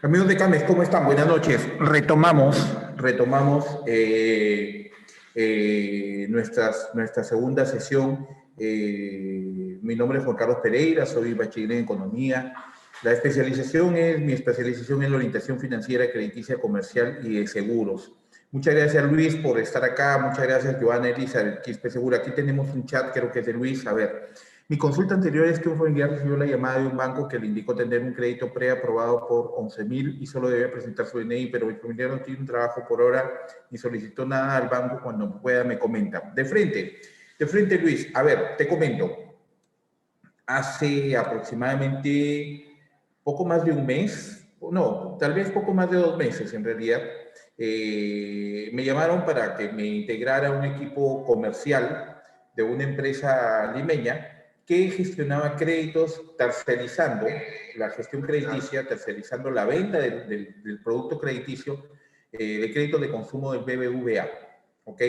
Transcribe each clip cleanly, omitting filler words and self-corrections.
Amigos de Cames, ¿cómo están? Buenas noches. Retomamos nuestra segunda sesión. Mi nombre es Juan Carlos Pereira, soy bachiller en Economía. Mi especialización es la orientación financiera, crediticia, comercial y de seguros. Muchas gracias, Luis, por estar acá. Muchas gracias, Joana, Elisa, Quispe Segura. Aquí tenemos un chat, creo que es de Luis. A ver, mi consulta anterior es que un familiar recibió la llamada de un banco que le indicó tener un crédito preaprobado por 11.000 y solo debía presentar su DNI, pero mi familiar no tiene un trabajo por hora ni solicitó nada al banco. Cuando pueda me comenta. De frente, Luis. A ver, te comento. Hace aproximadamente poco más de un mes, no, tal vez poco más de 2 meses en realidad, me llamaron para que me integrara a un equipo comercial de una empresa limeña que gestionaba créditos tercerizando la gestión crediticia, tercerizando la venta del producto crediticio, de crédito de consumo del BBVA. ¿Ok?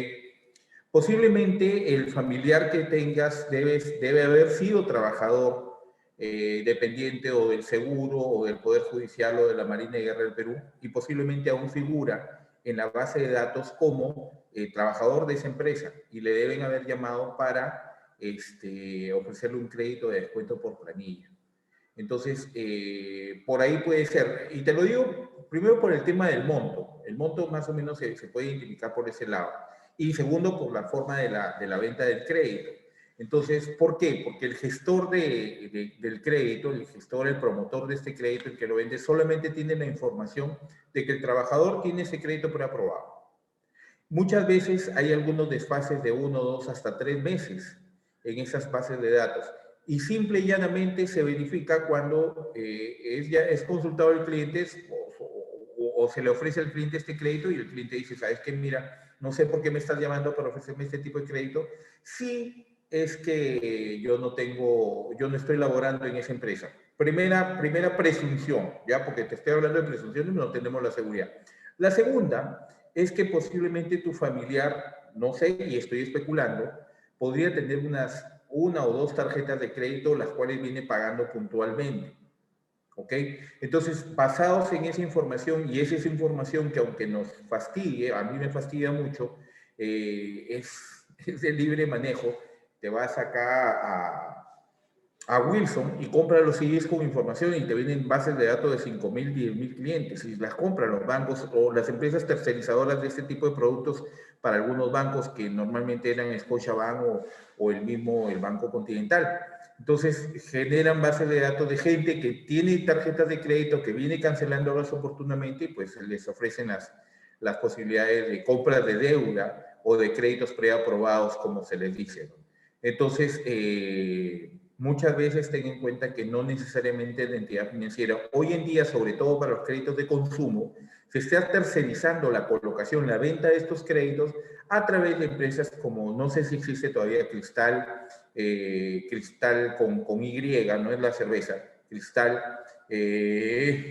Posiblemente el familiar que tengas debe haber sido trabajador dependiente o del seguro o del Poder Judicial o de la Marina de Guerra del Perú y posiblemente aún figura en la base de datos como trabajador de esa empresa y le deben haber llamado para ofrecerle un crédito de descuento por planilla. Entonces, por ahí puede ser. Y te lo digo primero por el tema del monto. El monto más o menos se puede identificar por ese lado. Y segundo, por la forma de la venta del crédito. Entonces, ¿por qué? Porque el gestor del crédito, el gestor, el promotor de este crédito, el que lo vende, solamente tiene la información de que el trabajador tiene ese crédito preaprobado. Muchas veces hay algunos desfases de 1, 2, hasta 3 meses en esas bases de datos. Y simple y llanamente se verifica cuando es consultado el cliente o se le ofrece al cliente este crédito y el cliente dice, ¿sabes qué? Mira, no sé por qué me estás llamando para ofrecerme este tipo de crédito. Sí, es que yo no estoy laborando en esa empresa. Primera presunción, ¿ya? Porque te estoy hablando de presunciones, no tenemos la seguridad. La segunda es que posiblemente tu familiar, no sé, y estoy especulando, podría tener una o dos tarjetas de crédito, las cuales viene pagando puntualmente. ¿Ok? Entonces, basados en esa información, y esa es información que aunque nos fastidie, a mí me fastidia mucho, es de libre manejo, te vas acá a Wilson y compra los CDs con información y te vienen bases de datos de 5.000, 10.000 clientes y las compran los bancos o las empresas tercerizadoras de este tipo de productos para algunos bancos que normalmente eran Scotiabank o el Banco Continental. Entonces generan bases de datos de gente que tiene tarjetas de crédito, que viene cancelándolas oportunamente y pues les ofrecen las posibilidades de compras de deuda o de créditos preaprobados, como se les dice, ¿no? Entonces, muchas veces ten en cuenta que no necesariamente la entidad financiera, hoy en día, sobre todo para los créditos de consumo, se está tercerizando la colocación, la venta de estos créditos a través de empresas como, no sé si existe todavía Cristal, Cristal con Y, no es la cerveza, Cristal,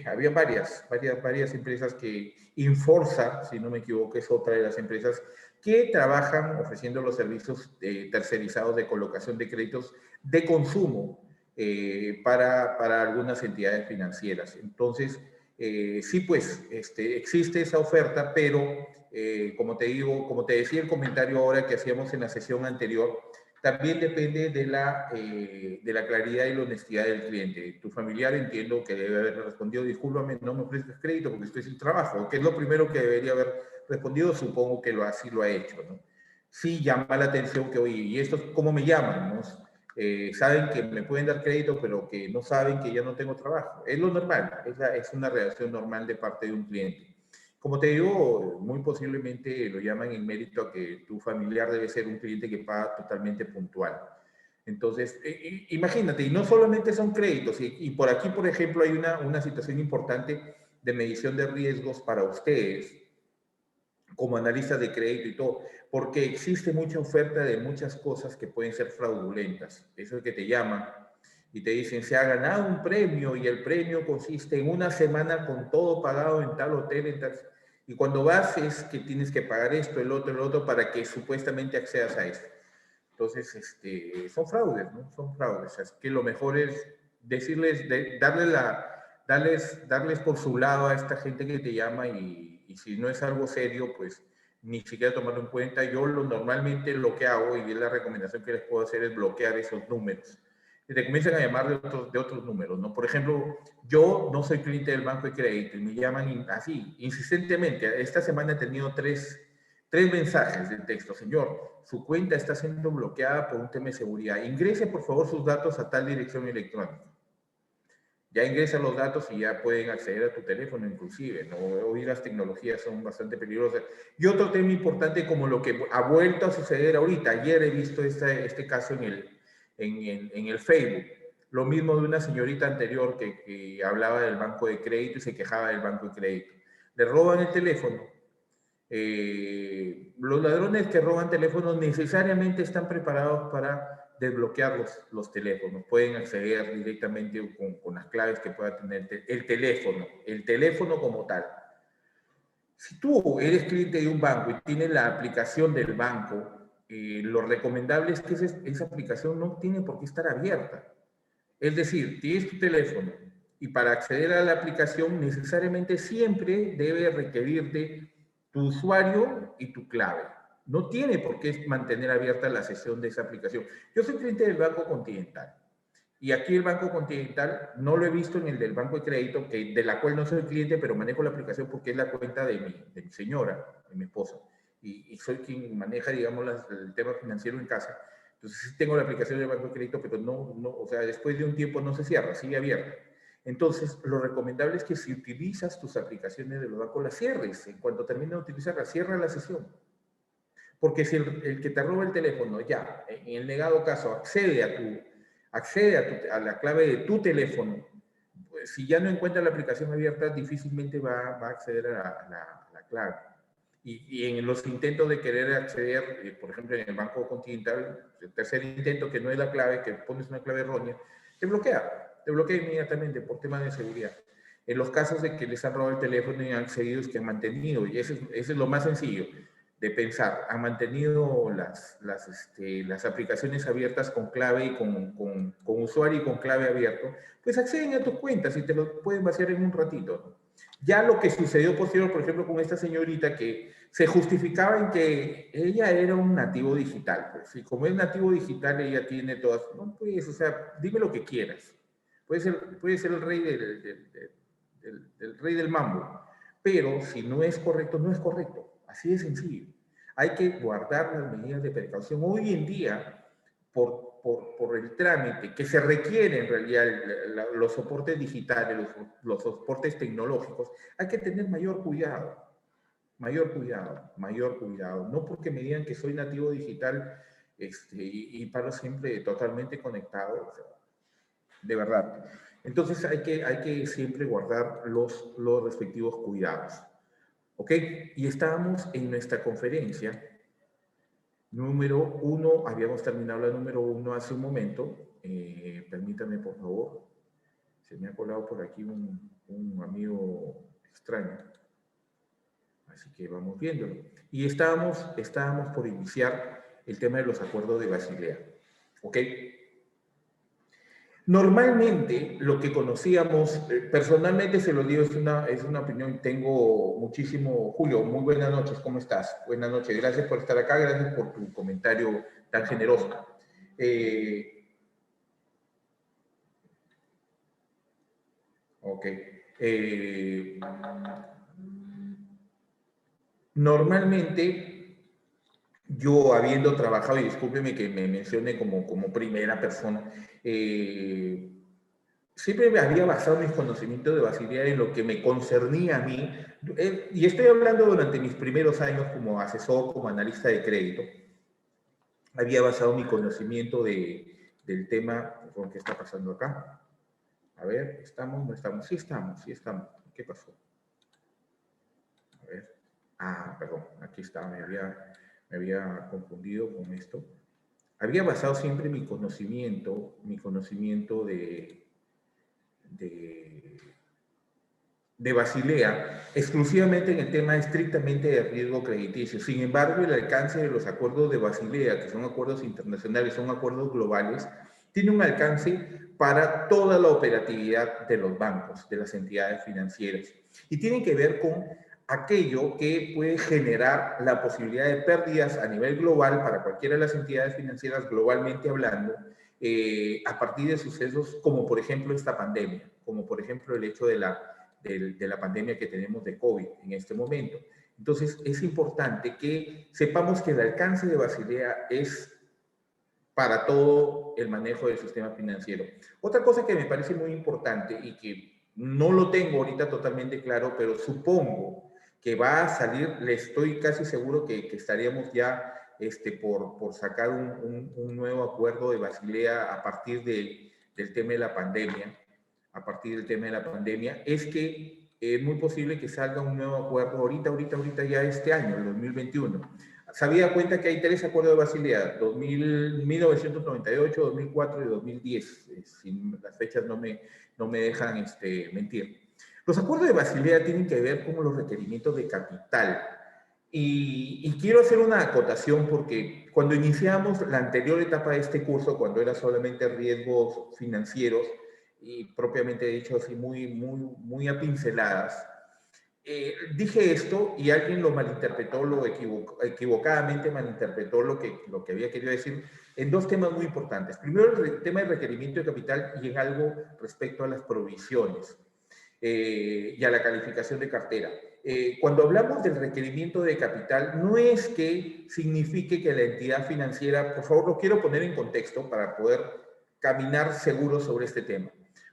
había varias empresas que Inforza, si no me equivoco, es otra de las empresas que trabajan ofreciendo los servicios tercerizados de colocación de créditos de consumo para algunas entidades financieras. Entonces, sí, pues existe esa oferta, pero como te digo, como te decía el comentario ahora que hacíamos en la sesión anterior, también depende de la claridad y la honestidad del cliente. Tu familiar entiendo que debe haber respondido, discúlpame, no me ofrezcas crédito porque estoy sin trabajo, que es lo primero que debería haber respondido, supongo que así lo ha hecho, ¿no? Sí llama la atención que, oye, ¿y estos cómo me llaman? ¿No? Saben que me pueden dar crédito, pero que no saben que ya no tengo trabajo. Es lo normal, es una reacción normal de parte de un cliente. Como te digo, muy posiblemente lo llaman en mérito a que tu familiar debe ser un cliente que paga totalmente puntual. Entonces, imagínate, y no solamente son créditos, y por aquí, por ejemplo, hay una situación importante de medición de riesgos para ustedes, como analistas de crédito y todo, porque existe mucha oferta de muchas cosas que pueden ser fraudulentas. Eso es que te llaman y te dicen, se ha ganado un premio y el premio consiste en una semana con todo pagado en tal hotel, en tal... Y cuando vas es que tienes que pagar esto, el otro, para que supuestamente accedas a esto. Entonces, son fraudes, ¿no? Son fraudes. Así que lo mejor es decirles, darles por su lado a esta gente que te llama y si no es algo serio, pues ni siquiera tomarlo en cuenta. Yo normalmente lo que hago, y es la recomendación que les puedo hacer, es bloquear esos números. Que te comienzan a llamar de otros números, ¿no? Por ejemplo, yo no soy cliente del banco de crédito y me llaman así, insistentemente. Esta semana he tenido tres mensajes de texto. Señor, su cuenta está siendo bloqueada por un tema de seguridad. Ingrese, por favor, sus datos a tal dirección electrónica. Ya ingresan los datos y ya pueden acceder a tu teléfono inclusive, ¿no? Hoy las tecnologías son bastante peligrosas. Y otro tema importante como lo que ha vuelto a suceder ahorita, ayer he visto este caso en el Facebook, lo mismo de una señorita anterior que hablaba del banco de crédito y se quejaba del banco de crédito. Le roban el teléfono. Los ladrones que roban teléfonos necesariamente están preparados para desbloquear los teléfonos. Pueden acceder directamente con las claves que pueda tener el teléfono como tal. Si tú eres cliente de un banco y tienes la aplicación del banco, lo recomendable es que esa aplicación no tiene por qué estar abierta. Es decir, tienes tu teléfono y para acceder a la aplicación necesariamente siempre debe requerirte tu usuario y tu clave. No tiene por qué mantener abierta la sesión de esa aplicación. Yo soy cliente del Banco Continental y aquí el Banco Continental no lo he visto en el del Banco de Crédito, de la cual no soy cliente, pero manejo la aplicación porque es la cuenta de mi señora, de mi esposa, y soy quien maneja, digamos, el tema financiero en casa. Entonces sí tengo la aplicación del Banco de Crédito, pero o sea, después de un tiempo no se cierra, sigue abierta. Entonces, lo recomendable es que si utilizas tus aplicaciones de los bancos, las cierres. En cuanto termine de utilizarlas, cierra la sesión. Porque si el que te roba el teléfono ya, en el negado caso, accede a la clave de tu teléfono, pues, si ya no encuentra la aplicación abierta, difícilmente va a acceder a la clave. Y en los intentos de querer acceder, por ejemplo, en el Banco Continental, el tercer intento que no es la clave, que pones una clave errónea, te bloquea inmediatamente por temas de seguridad. En los casos de que les han robado el teléfono y han accedido, es que han mantenido, y ese es lo más sencillo de pensar, han mantenido las aplicaciones abiertas con clave y con usuario y con clave abierto, pues acceden a tus cuentas y te lo pueden vaciar en un ratito, ¿no? Ya lo que sucedió posterior, por ejemplo, con esta señorita que se justificaba en que ella era un nativo digital, pues, y como es nativo digital, ella tiene todas, no, pues, o sea, dime lo que quieras. Puede ser el rey del rey del mambo, pero si no es correcto, no es correcto. Así de sencillo. Hay que guardar las medidas de precaución. Hoy en día, por el trámite que se requiere en realidad los soportes digitales, los soportes tecnológicos, hay que tener mayor cuidado. Mayor cuidado, mayor cuidado. No porque me digan que soy nativo digital y paro siempre totalmente conectado, o sea, de verdad. Entonces hay que siempre guardar los respectivos cuidados. ¿Ok? Y estábamos en nuestra conferencia número 1, habíamos terminado la número 1 hace un momento. Permítame, por favor. Se me ha colado por aquí un amigo extraño. Así que vamos viéndolo. Y estábamos por iniciar el tema de los acuerdos de Basilea. ¿Ok? Normalmente, lo que conocíamos, personalmente se lo digo, es una opinión, tengo muchísimo. Julio, muy buenas noches, ¿cómo estás? Buenas noches, gracias por estar acá, gracias por tu comentario tan generoso. Ok. Normalmente, yo habiendo trabajado, y discúlpeme que me mencione como primera persona, siempre me había basado mis conocimientos de Basilea en lo que me concernía a mí, y estoy hablando durante mis primeros años como asesor, como analista de crédito, había basado mi conocimiento del tema. ¿Qué está pasando acá? A ver, ¿estamos? ¿No estamos? Sí estamos, sí estamos. ¿Qué pasó? A ver. Perdón, aquí está, me había confundido con esto. Había basado siempre mi conocimiento de Basilea exclusivamente en el tema estrictamente de riesgo crediticio. Sin embargo, el alcance de los acuerdos de Basilea, que son acuerdos internacionales, son acuerdos globales, tiene un alcance para toda la operatividad de los bancos, de las entidades financieras. Y tienen que ver con aquello que puede generar la posibilidad de pérdidas a nivel global para cualquiera de las entidades financieras, globalmente hablando, a partir de sucesos como por ejemplo esta pandemia, como por ejemplo el hecho de la pandemia que tenemos de COVID en este momento. Entonces es importante que sepamos que el alcance de Basilea es para todo el manejo del sistema financiero. Otra cosa que me parece muy importante y que no lo tengo ahorita totalmente claro, pero supongo que va a salir, le estoy casi seguro que estaríamos ya por sacar un nuevo acuerdo de Basilea a partir del tema de la pandemia, es que es muy posible que salga un nuevo acuerdo ahorita ya este año, el 2021. Se había cuenta que hay 3 acuerdos de Basilea, 1998, 2004 y 2010, si las fechas no me dejan mentir. Los acuerdos de Basilea tienen que ver con los requerimientos de capital. Y quiero hacer una acotación porque cuando iniciamos la anterior etapa de este curso, cuando era solamente riesgos financieros, y propiamente dicho así muy a pinceladas, dije esto y alguien lo malinterpretó, equivocadamente malinterpretó lo que había querido decir en 2 temas muy importantes. Primero, el tema del requerimiento de capital y en algo respecto a las provisiones y a la calificación de cartera. Cuando hablamos del requerimiento de capital, no es que signifique que la entidad financiera, por favor, lo quiero poner en contexto para poder caminar seguro sobre este tema.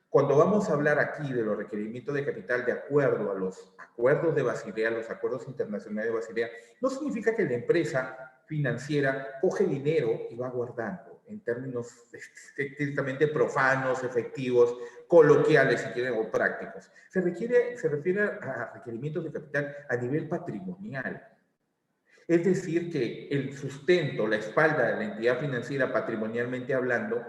Cuando vamos a hablar aquí de los requerimientos de capital de acuerdo a los acuerdos de Basilea, los acuerdos internacionales de Basilea, no significa que la empresa financiera coge dinero y va guardando en términos estrictamente profanos, efectivos, coloquiales, si quieren, o prácticos. Se refiere a requerimientos de capital a nivel patrimonial. Es decir, que el sustento, la espalda de la entidad financiera patrimonialmente hablando,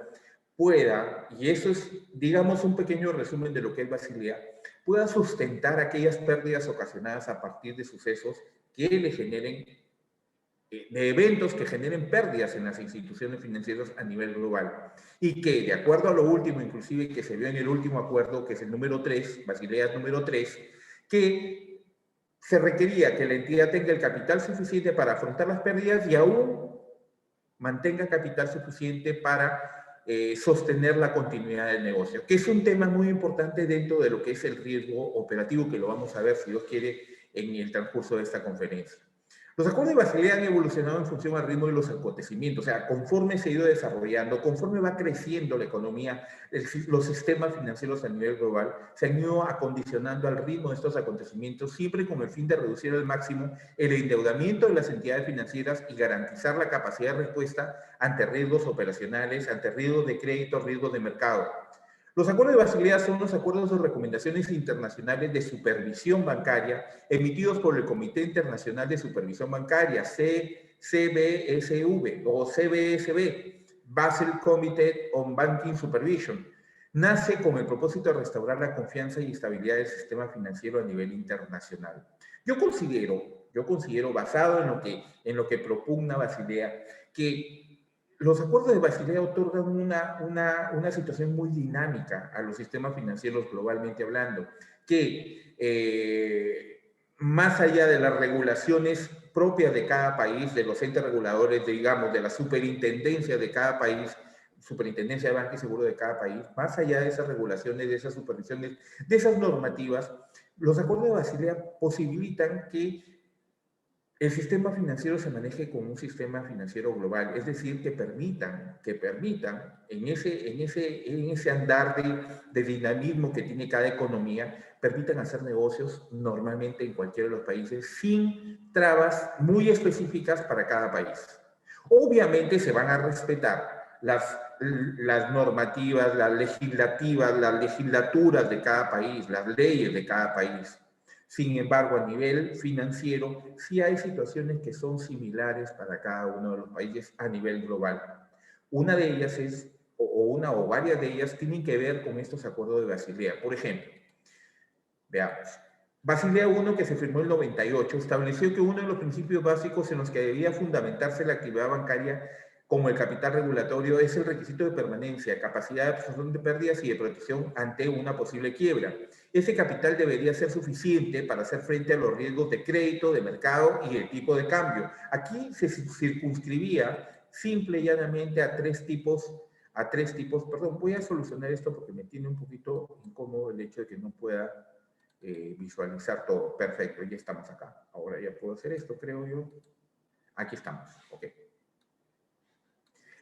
pueda, y eso es, digamos, un pequeño resumen de lo que es Basilea, pueda sustentar aquellas pérdidas ocasionadas a partir de sucesos que le generen, de eventos que generen pérdidas en las instituciones financieras a nivel global. Y que, de acuerdo a lo último, inclusive que se vio en el último acuerdo, que es el número 3, Basilea número 3, que se requería que la entidad tenga el capital suficiente para afrontar las pérdidas y aún mantenga capital suficiente para sostener la continuidad del negocio, que es un tema muy importante dentro de lo que es el riesgo operativo, que lo vamos a ver, si Dios quiere, en el transcurso de esta conferencia. Los acuerdos de Basilea han evolucionado en función al ritmo de los acontecimientos, o sea, conforme se ha ido desarrollando, conforme va creciendo la economía, los sistemas financieros a nivel global, se han ido acondicionando al ritmo de estos acontecimientos, siempre con el fin de reducir al máximo el endeudamiento de las entidades financieras y garantizar la capacidad de respuesta ante riesgos operacionales, ante riesgos de crédito, riesgos de mercado. Los acuerdos de Basilea son los acuerdos o recomendaciones internacionales de supervisión bancaria emitidos por el Comité Internacional de Supervisión Bancaria, CBSV o CBSB, Basel Committee on Banking Supervision. Nace con el propósito de restaurar la confianza y estabilidad del sistema financiero a nivel internacional. Yo considero basado en lo que propugna Basilea, que los acuerdos de Basilea otorgan una situación muy dinámica a los sistemas financieros globalmente hablando, que más allá de las regulaciones propias de cada país, de los entes reguladores, digamos, de la superintendencia de cada país, superintendencia de banca y seguro de cada país, más allá de esas regulaciones, de esas supervisiones, de esas normativas, los acuerdos de Basilea posibilitan que el sistema financiero se maneje como un sistema financiero global, es decir, que permitan en ese andar de dinamismo que tiene cada economía, permitan hacer negocios normalmente en cualquiera de los países sin trabas muy específicas para cada país. Obviamente se van a respetar las normativas, las legislativas, las legislaturas de cada país, las leyes de cada país. Sin embargo, a nivel financiero, sí hay situaciones que son similares para cada uno de los países a nivel global. Una de ellas es, una o varias de ellas, tienen que ver con estos acuerdos de Basilea. Por ejemplo, veamos. Basilea I, que se firmó en el 98, estableció que uno de los principios básicos en los que debía fundamentarse la actividad bancaria como el capital regulatorio, es el requisito de permanencia, capacidad de absorción de pérdidas y de protección ante una posible quiebra. Ese capital debería ser suficiente para hacer frente a los riesgos de crédito, de mercado y el tipo de cambio. Aquí se circunscribía simple y llanamente a tres tipos, perdón, voy a solucionar esto porque me tiene un poquito incómodo el hecho de que no pueda visualizar todo. Perfecto, ya estamos acá. Ahora ya puedo hacer esto, creo yo. Aquí estamos, ok.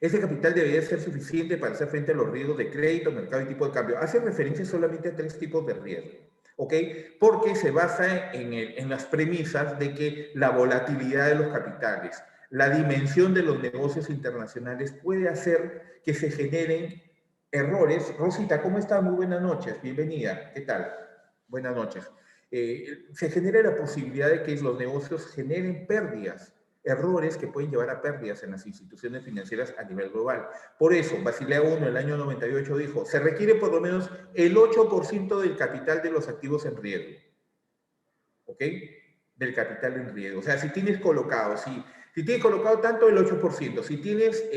Ese capital debería ser suficiente para hacer frente a los riesgos de crédito, mercado y tipo de cambio. Hace referencia solamente a tres tipos de riesgo, ¿ok? Porque se basa en las premisas de que la volatilidad de los capitales, la dimensión de los negocios internacionales puede hacer que se generen errores. Rosita, ¿cómo estás? Muy buenas noches, bienvenida. ¿Qué tal? Buenas noches. Se genera la posibilidad de que los negocios generen pérdidas, errores que pueden llevar a pérdidas en las instituciones financieras a nivel global. Por eso, Basilea I, en el año 98, dijo, se requiere por lo menos el 8% del capital de los activos en riesgo. ¿Ok? Del capital en riesgo. O sea, si tienes colocado, si tienes colocado tanto el 8%, si tienes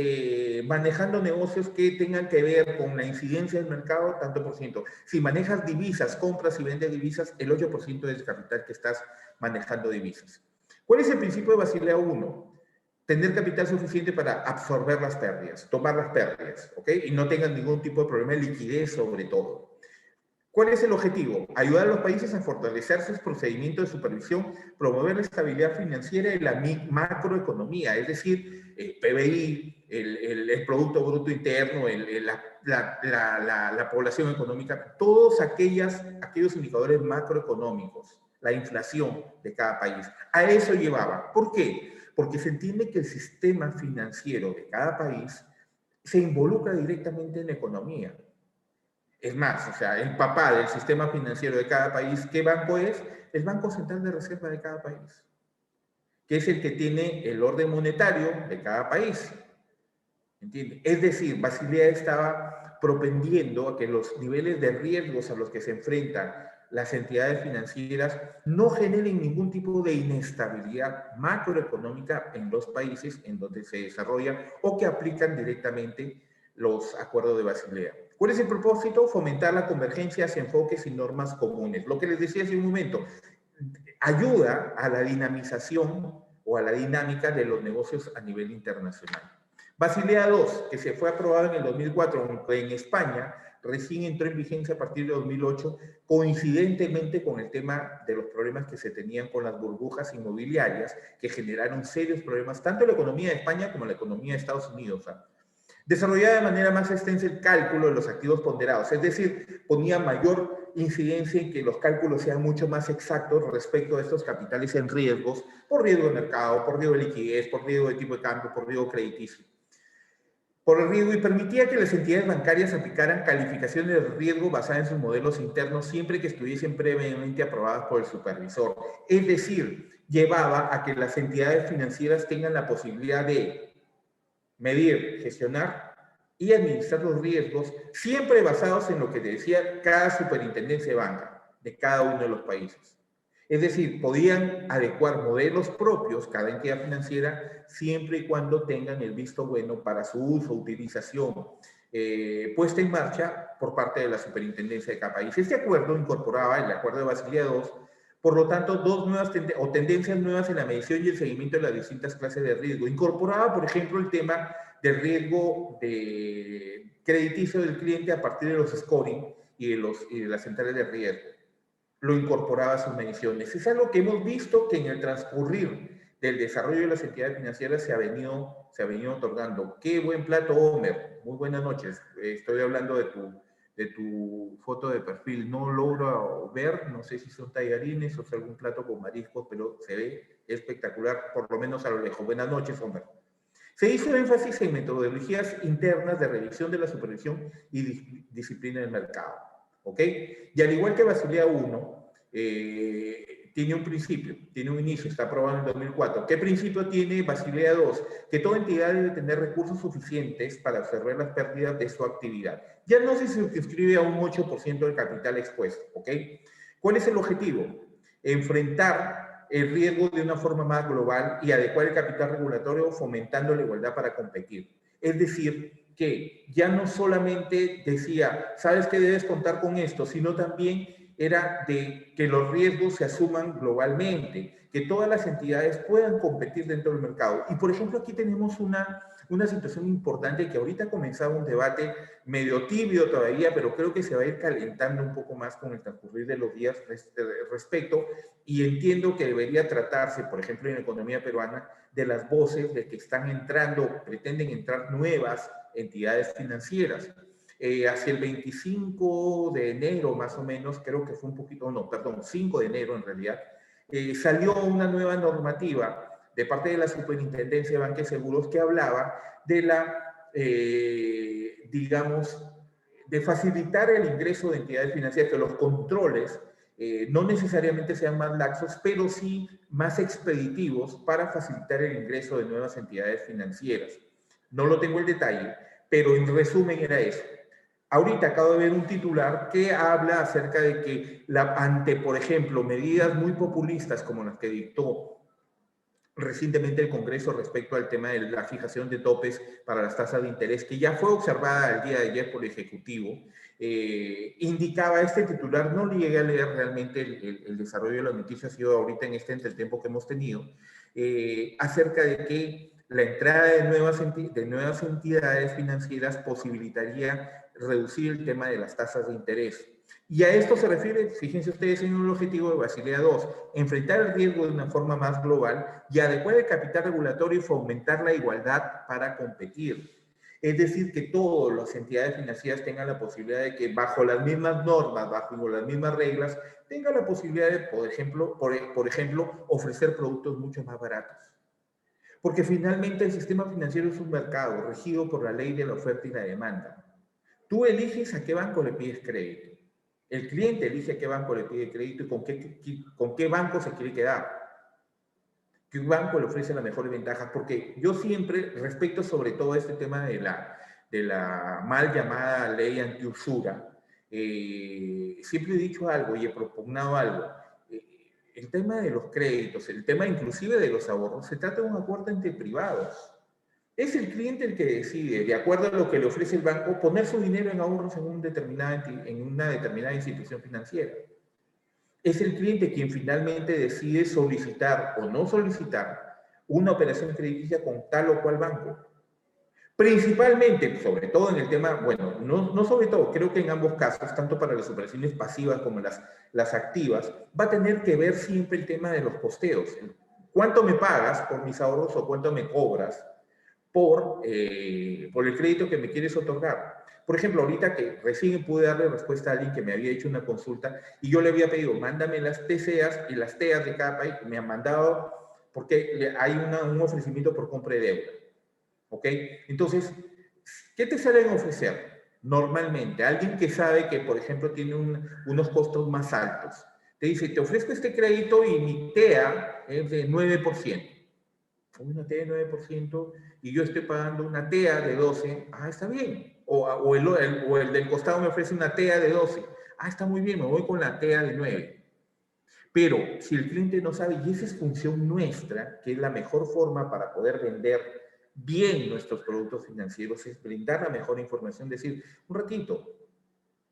manejando negocios que tengan que ver con la incidencia del mercado, tanto por ciento. Si manejas divisas, compras y vendes divisas, el 8% del capital que estás manejando divisas. ¿Cuál es el principio de Basilea I? Tener capital suficiente para absorber las pérdidas, tomar las pérdidas, ¿ok? Y no tengan ningún tipo de problema de liquidez sobre todo. ¿Cuál es el objetivo? Ayudar a los países a fortalecer sus procedimientos de supervisión, promover la estabilidad financiera y la macroeconomía, es decir, el PBI, el Producto Bruto Interno, la población económica, todos aquellos indicadores macroeconómicos, la inflación de cada país. A eso llevaba. ¿Por qué? Porque se entiende que el sistema financiero de cada país se involucra directamente en la economía. Es más, o sea, el papá del sistema financiero de cada país, ¿qué banco es? El Banco Central de Reserva de cada país, que es el que tiene el orden monetario de cada país. ¿Entiende? Es decir, Basilea estaba propendiendo a que los niveles de riesgos a los que se enfrentan las entidades financieras no generen ningún tipo de inestabilidad macroeconómica en los países en donde se desarrolla o que aplican directamente los acuerdos de Basilea. ¿Cuál es el propósito? Fomentar la convergencia hacia enfoques y normas comunes. Lo que les decía hace un momento, ayuda a la dinamización o a la dinámica de los negocios a nivel internacional. Basilea II, que se fue aprobada en el 2004, aunque en España recién entró en vigencia a partir de 2008, coincidentemente con el tema de los problemas que se tenían con las burbujas inmobiliarias, que generaron serios problemas tanto en la economía de España como en la economía de Estados Unidos. Desarrollaba de manera más extensa el cálculo de los activos ponderados, es decir, ponía mayor incidencia en que los cálculos sean mucho más exactos respecto a estos capitales en riesgos, por riesgo de mercado, por riesgo de liquidez, por riesgo de tipo de cambio, por riesgo crediticio. Por el riesgo, y permitía que las entidades bancarias aplicaran calificaciones de riesgo basadas en sus modelos internos siempre que estuviesen previamente aprobadas por el supervisor. Es decir, llevaba a que las entidades financieras tengan la posibilidad de medir, gestionar y administrar los riesgos, siempre basados en lo que decía cada superintendencia de banca de cada uno de los países. Es decir, podían adecuar modelos propios, cada entidad financiera, siempre y cuando tengan el visto bueno para su uso, utilización, puesta en marcha por parte de la superintendencia de cada país. Este acuerdo incorporaba, el acuerdo de Basilea II, por lo tanto, dos nuevas tendencias nuevas en la medición y el seguimiento de las distintas clases de riesgo. Incorporaba, por ejemplo, el tema del riesgo de crediticio del cliente a partir de los scoring y de las centrales de riesgo. Lo incorporaba a sus mediciones. Es algo que hemos visto que en el transcurrir del desarrollo de las entidades financieras se ha venido otorgando. Qué buen plato, Homer. Muy buenas noches. Estoy hablando de tu foto de perfil. No logro ver, no sé si son tallarines o es algún plato con mariscos, pero se ve espectacular, por lo menos a lo lejos. Buenas noches, Homer. Se hizo énfasis en metodologías internas de revisión de la supervisión y disciplina del mercado. ¿Ok? Y al igual que Basilea I, tiene un principio, tiene un inicio, está aprobado en el 2004. ¿Qué principio tiene Basilea II? Que toda entidad debe tener recursos suficientes para absorber las pérdidas de su actividad. Ya no se circunscribe a un 8% del capital expuesto, ¿ok? ¿Cuál es el objetivo? Enfrentar el riesgo de una forma más global y adecuar el capital regulatorio fomentando la igualdad para competir. Es decir, que ya no solamente decía, sabes que debes contar con esto, sino también era de que los riesgos se asuman globalmente, que todas las entidades puedan competir dentro del mercado. Y por ejemplo, aquí tenemos una situación importante que ahorita comenzaba un debate medio tibio todavía, pero creo que se va a ir calentando un poco más con el transcurrir de los días respecto, y entiendo que debería tratarse, por ejemplo, en la economía peruana, de las voces de que están entrando, pretenden entrar nuevas entidades financieras. Hacia el 25 de enero, más o menos, creo que fue un poquito, no, perdón, 5 de enero en realidad, salió una nueva normativa de parte de la Superintendencia de Banca y Seguros que hablaba de la, digamos, de facilitar el ingreso de entidades financieras, que los controles no necesariamente sean más laxos, pero sí más expeditivos para facilitar el ingreso de nuevas entidades financieras. No lo tengo el detalle, pero en resumen era eso. Ahorita acabo de ver un titular que habla acerca de que ante, por ejemplo, medidas muy populistas como las que dictó recientemente el Congreso respecto al tema de la fijación de topes para las tasas de interés, que ya fue observada el día de ayer por el Ejecutivo, indicaba este titular, no llegué a leer realmente el desarrollo de la noticia, ha sido ahorita en este entretiempo que hemos tenido, acerca de que la entrada de nuevas entidades financieras posibilitaría reducir el tema de las tasas de interés. Y a esto se refiere, fíjense ustedes, en el objetivo de Basilea II, enfrentar el riesgo de una forma más global y adecuar el capital regulatorio y fomentar la igualdad para competir. Es decir, que todas las entidades financieras tengan la posibilidad de que bajo las mismas normas, bajo las mismas reglas, tengan la posibilidad de, por ejemplo, ofrecer productos mucho más baratos. Porque finalmente el sistema financiero es un mercado regido por la ley de la oferta y la demanda. Tú eliges a qué banco le pides crédito. El cliente elige a qué banco le pide crédito y con qué banco se quiere quedar. ¿Qué banco le ofrece las mejores ventajas? Porque yo siempre, respecto sobre todo a este tema de la mal llamada ley antiusura, siempre he dicho algo y he propugnado algo. El tema de los créditos, el tema inclusive de los ahorros, se trata de un acuerdo entre privados. Es el cliente el que decide, de acuerdo a lo que le ofrece el banco, poner su dinero en ahorros en una determinada institución financiera. Es el cliente quien finalmente decide solicitar o no solicitar una operación crediticia con tal o cual banco. Principalmente, sobre todo en el tema, bueno, no sobre todo, creo que en ambos casos, tanto para las operaciones pasivas como las activas, va a tener que ver siempre el tema de los costeos. ¿Cuánto me pagas por mis ahorros o cuánto me cobras por el crédito que me quieres otorgar? Por ejemplo, ahorita que recién pude darle respuesta a alguien que me había hecho una consulta y yo le había pedido, mándame las TCEAs y las TEAs de cada país, me han mandado porque hay un ofrecimiento por compra de deuda. ¿Ok? Entonces, ¿qué te salen a ofrecer? Normalmente, alguien que sabe que, por ejemplo, tiene unos costos más altos, te dice, te ofrezco este crédito y mi TEA es de 9%. Una TEA de 9% y yo estoy pagando una TEA de 12%, está bien. O el del costado me ofrece una TEA de 12%, está muy bien, me voy con la TEA de 9%. Pero si el cliente no sabe, y esa es función nuestra, que es la mejor forma para poder vender bien nuestros productos financieros, es brindar la mejor información, decir, un ratito,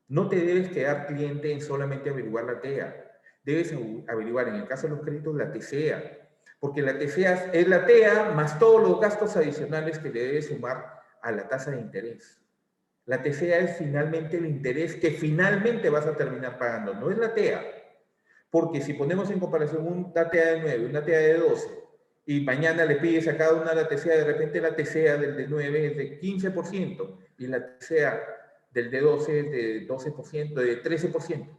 no te debes quedar cliente en solamente averiguar la TEA, debes averiguar en el caso de los créditos la TCEA, porque la TCEA es la TEA más todos los gastos adicionales que le debes sumar a la tasa de interés. La TCEA es finalmente el interés que finalmente vas a terminar pagando, no es la TEA. Porque si ponemos en comparación una TEA de 9, una TEA de 12, y mañana le pides a cada una la TCEA, de repente la TCEA del de 9 es de 15% y la TCEA del de 12 es de 12%, de 13%.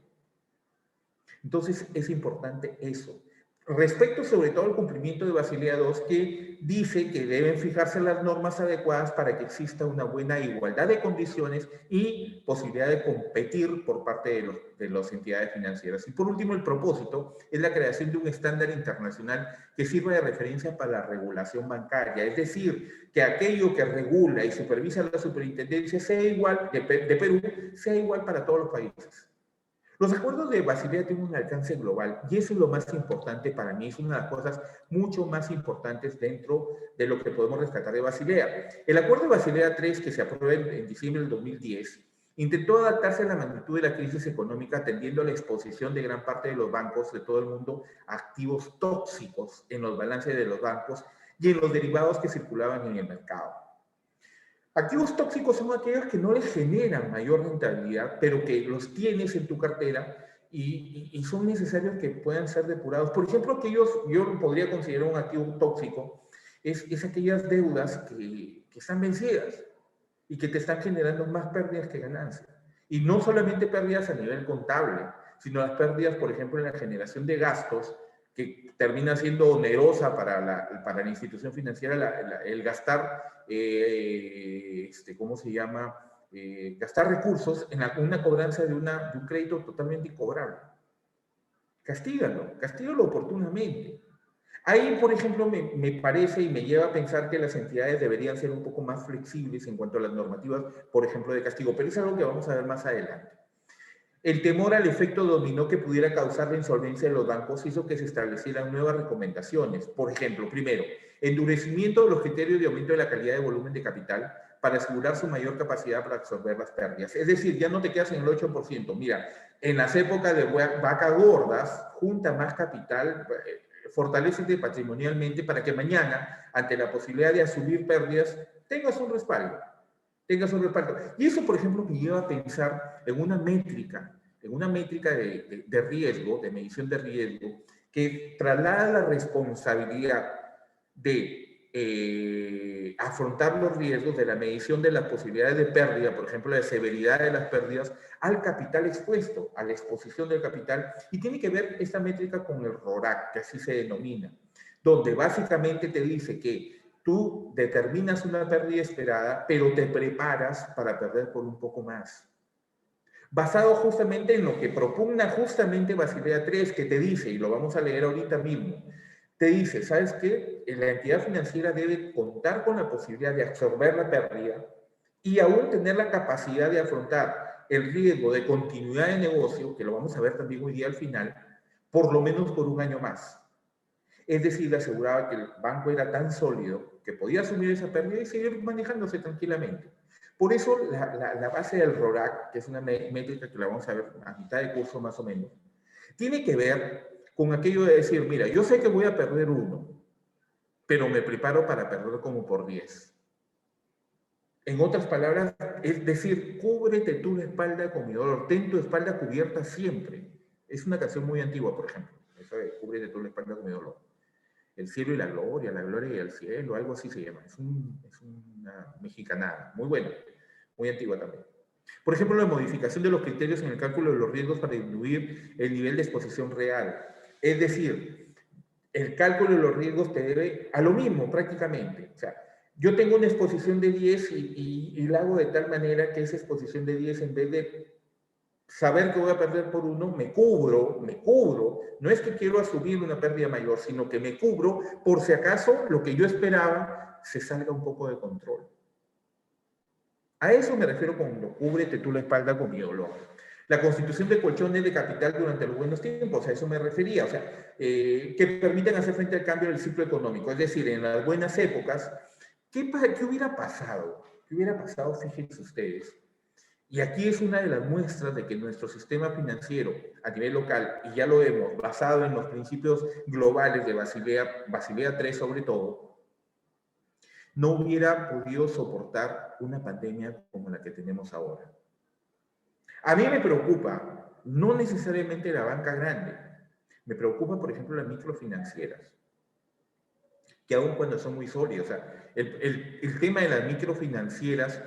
Entonces es importante eso. Respecto sobre todo al cumplimiento de Basilea II, que dice que deben fijarse las normas adecuadas para que exista una buena igualdad de condiciones y posibilidad de competir por parte de las entidades financieras. Y por último, el propósito es la creación de un estándar internacional que sirva de referencia para la regulación bancaria, es decir, que aquello que regula y supervisa la superintendencia sea igual, de Perú, sea igual para todos los países. Los acuerdos de Basilea tienen un alcance global y eso es lo más importante para mí, es una de las cosas mucho más importantes dentro de lo que podemos rescatar de Basilea. El acuerdo de Basilea III, que se aprobó en diciembre del 2010, intentó adaptarse a la magnitud de la crisis económica, atendiendo a la exposición de gran parte de los bancos de todo el mundo a activos tóxicos en los balances de los bancos y en los derivados que circulaban en el mercado. Activos tóxicos son aquellos que no les generan mayor rentabilidad, pero que los tienes en tu cartera y son necesarios que puedan ser depurados. Por ejemplo, aquellos, yo podría considerar un activo tóxico, es aquellas deudas que están vencidas y que te están generando más pérdidas que ganancias. Y no solamente pérdidas a nivel contable, sino las pérdidas, por ejemplo, en la generación de gastos, que termina siendo onerosa para la institución financiera el gastar, ¿cómo se llama? Gastar recursos en una cobranza de un crédito totalmente incobrable. Castígalo oportunamente. Ahí, por ejemplo, me parece y me lleva a pensar que las entidades deberían ser un poco más flexibles en cuanto a las normativas, por ejemplo, de castigo, pero es algo que vamos a ver más adelante. El temor al efecto dominó que pudiera causar la insolvencia de los bancos hizo que se establecieran nuevas recomendaciones. Por ejemplo, primero, endurecimiento de los criterios de aumento de la calidad de volumen de capital para asegurar su mayor capacidad para absorber las pérdidas. Es decir, ya no te quedas en el 8%. Mira, en las épocas de vacas gordas, junta más capital, fortalécete patrimonialmente para que mañana, ante la posibilidad de asumir pérdidas, tengas un respaldo. Y eso, por ejemplo, me lleva a pensar en una métrica de riesgo, de medición de riesgo, que traslada la responsabilidad de afrontar los riesgos de la medición de las posibilidades de pérdida, por ejemplo, la severidad de las pérdidas, al capital expuesto, a la exposición del capital, y tiene que ver esta métrica con el RORAC, que así se denomina, donde básicamente te dice que tú determinas una pérdida esperada, pero te preparas para perder por un poco más. Basado justamente en lo que propugna justamente Basilea III, que te dice, y lo vamos a leer ahorita mismo, te dice, ¿sabes qué? La entidad financiera debe contar con la posibilidad de absorber la pérdida y aún tener la capacidad de afrontar el riesgo de continuidad de negocio, que lo vamos a ver también hoy día al final, por lo menos por un año más. Es decir, aseguraba que el banco era tan sólido que podía asumir esa pérdida y seguir manejándose tranquilamente. Por eso la base del RORAC, que es una métrica que la vamos a ver a mitad de curso más o menos, tiene que ver con aquello de decir, mira, yo sé que voy a perder 1, pero me preparo para perder como por 10. En otras palabras, es decir, cúbrete tú la espalda con mi dolor, ten tu espalda cubierta siempre. Es una canción muy antigua, por ejemplo, eso de cúbrete tú la espalda con mi dolor. El cielo y la gloria y el cielo, algo así se llama. Es una mexicanada, muy buena, muy antigua también. Por ejemplo, la modificación de los criterios en el cálculo de los riesgos para disminuir el nivel de exposición real. Es decir, el cálculo de los riesgos te debe a lo mismo prácticamente. O sea, yo tengo una exposición de 10 y la hago de tal manera que esa exposición de 10, en vez de saber que voy a perder por 1, me cubro, no es que quiero asumir una pérdida mayor, sino que me cubro por si acaso lo que yo esperaba se salga un poco de control. A eso me refiero cuando cúbrete tú la espalda con mi dolor. La constitución de colchones de capital durante los buenos tiempos, a eso me refería, o sea, que permiten hacer frente al cambio del ciclo económico, es decir, en las buenas épocas, ¿qué hubiera pasado? ¿Qué hubiera pasado? Fíjense ustedes. Y aquí es una de las muestras de que nuestro sistema financiero a nivel local, y ya lo vemos, basado en los principios globales de Basilea III sobre todo, no hubiera podido soportar una pandemia como la que tenemos ahora. A mí me preocupa, no necesariamente la banca grande, me preocupa, por ejemplo, las microfinancieras, que aun cuando son muy sólidas, o sea, el tema de las microfinancieras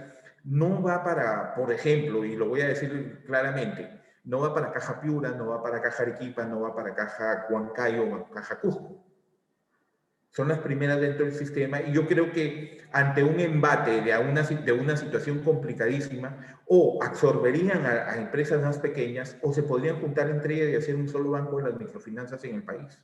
no va para, por ejemplo, y lo voy a decir claramente, no va para Caja Piura, no va para Caja Arequipa, no va para Caja Huancayo o Caja Cusco. Son las primeras dentro del sistema y yo creo que ante un embate de una situación complicadísima, o absorberían a empresas más pequeñas o se podrían juntar entre ellas y hacer un solo banco de las microfinanzas en el país.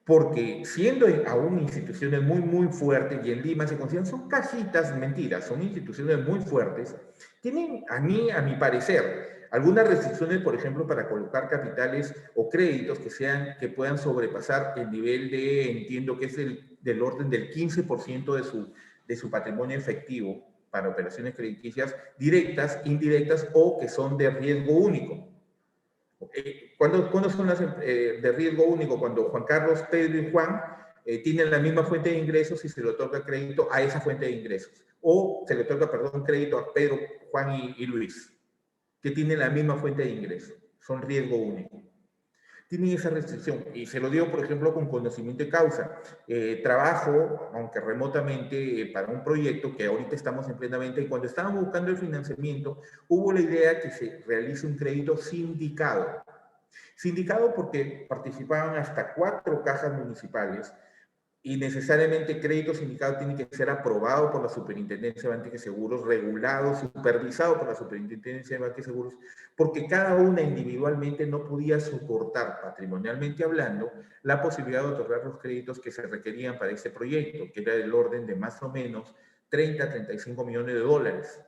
Porque siendo aún instituciones muy, muy fuertes, y en Lima se consideran, son cajitas, mentiras, son instituciones muy fuertes, tienen, a mi parecer, algunas restricciones, por ejemplo, para colocar capitales o créditos que puedan sobrepasar el nivel entiendo que es del orden del 15% de su patrimonio efectivo para operaciones crediticias directas, indirectas o que son de riesgo único. ¿Cuándo son las de riesgo único? Cuando Juan Carlos, Pedro y Juan tienen la misma fuente de ingresos y se le otorga crédito a esa fuente de ingresos. O se le otorga, perdón, crédito a Pedro, Juan y Luis, que tienen la misma fuente de ingresos. Son riesgo único. Tienen esa restricción. Y se lo digo, por ejemplo, con conocimiento de causa. Trabajo, aunque remotamente, para un proyecto que ahorita estamos en plena venta, y cuando estábamos buscando el financiamiento, hubo la idea que se realice un crédito sindicado. Sindicado porque participaban hasta 4 cajas municipales y necesariamente crédito sindicado tiene que ser aprobado por la Superintendencia de Banques y Seguros, regulado, supervisado por la Superintendencia de Banques y Seguros, porque cada una individualmente no podía soportar, patrimonialmente hablando, la posibilidad de otorgar los créditos que se requerían para este proyecto, que era del orden de más o menos 30 a 35 millones de dólares.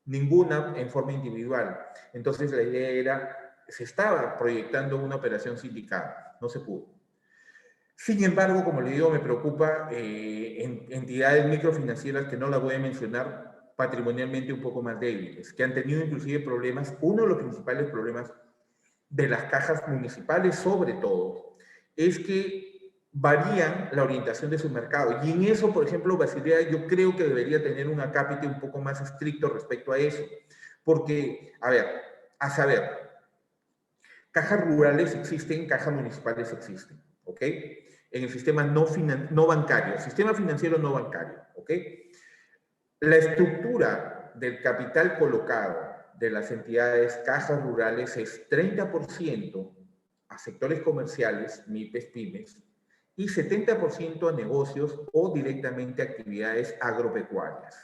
Ninguna en forma individual. Entonces la idea era, se estaba proyectando una operación sindicada, no se pudo. Sin embargo, como le digo, me preocupa entidades microfinancieras que no las voy a mencionar, patrimonialmente un poco más débiles, que han tenido inclusive problemas. Uno de los principales problemas de las cajas municipales, sobre todo, es que varían la orientación de su mercado. Y en eso, por ejemplo, Basilea, yo creo que debería tener un acápite un poco más estricto respecto a eso. Porque, a saber, cajas rurales existen, cajas municipales existen, ¿ok? En el sistema no bancario, sistema financiero no bancario, ¿ok? La estructura del capital colocado de las entidades cajas rurales es 30% a sectores comerciales, MIPES, pymes, y 70% a negocios o directamente a actividades agropecuarias.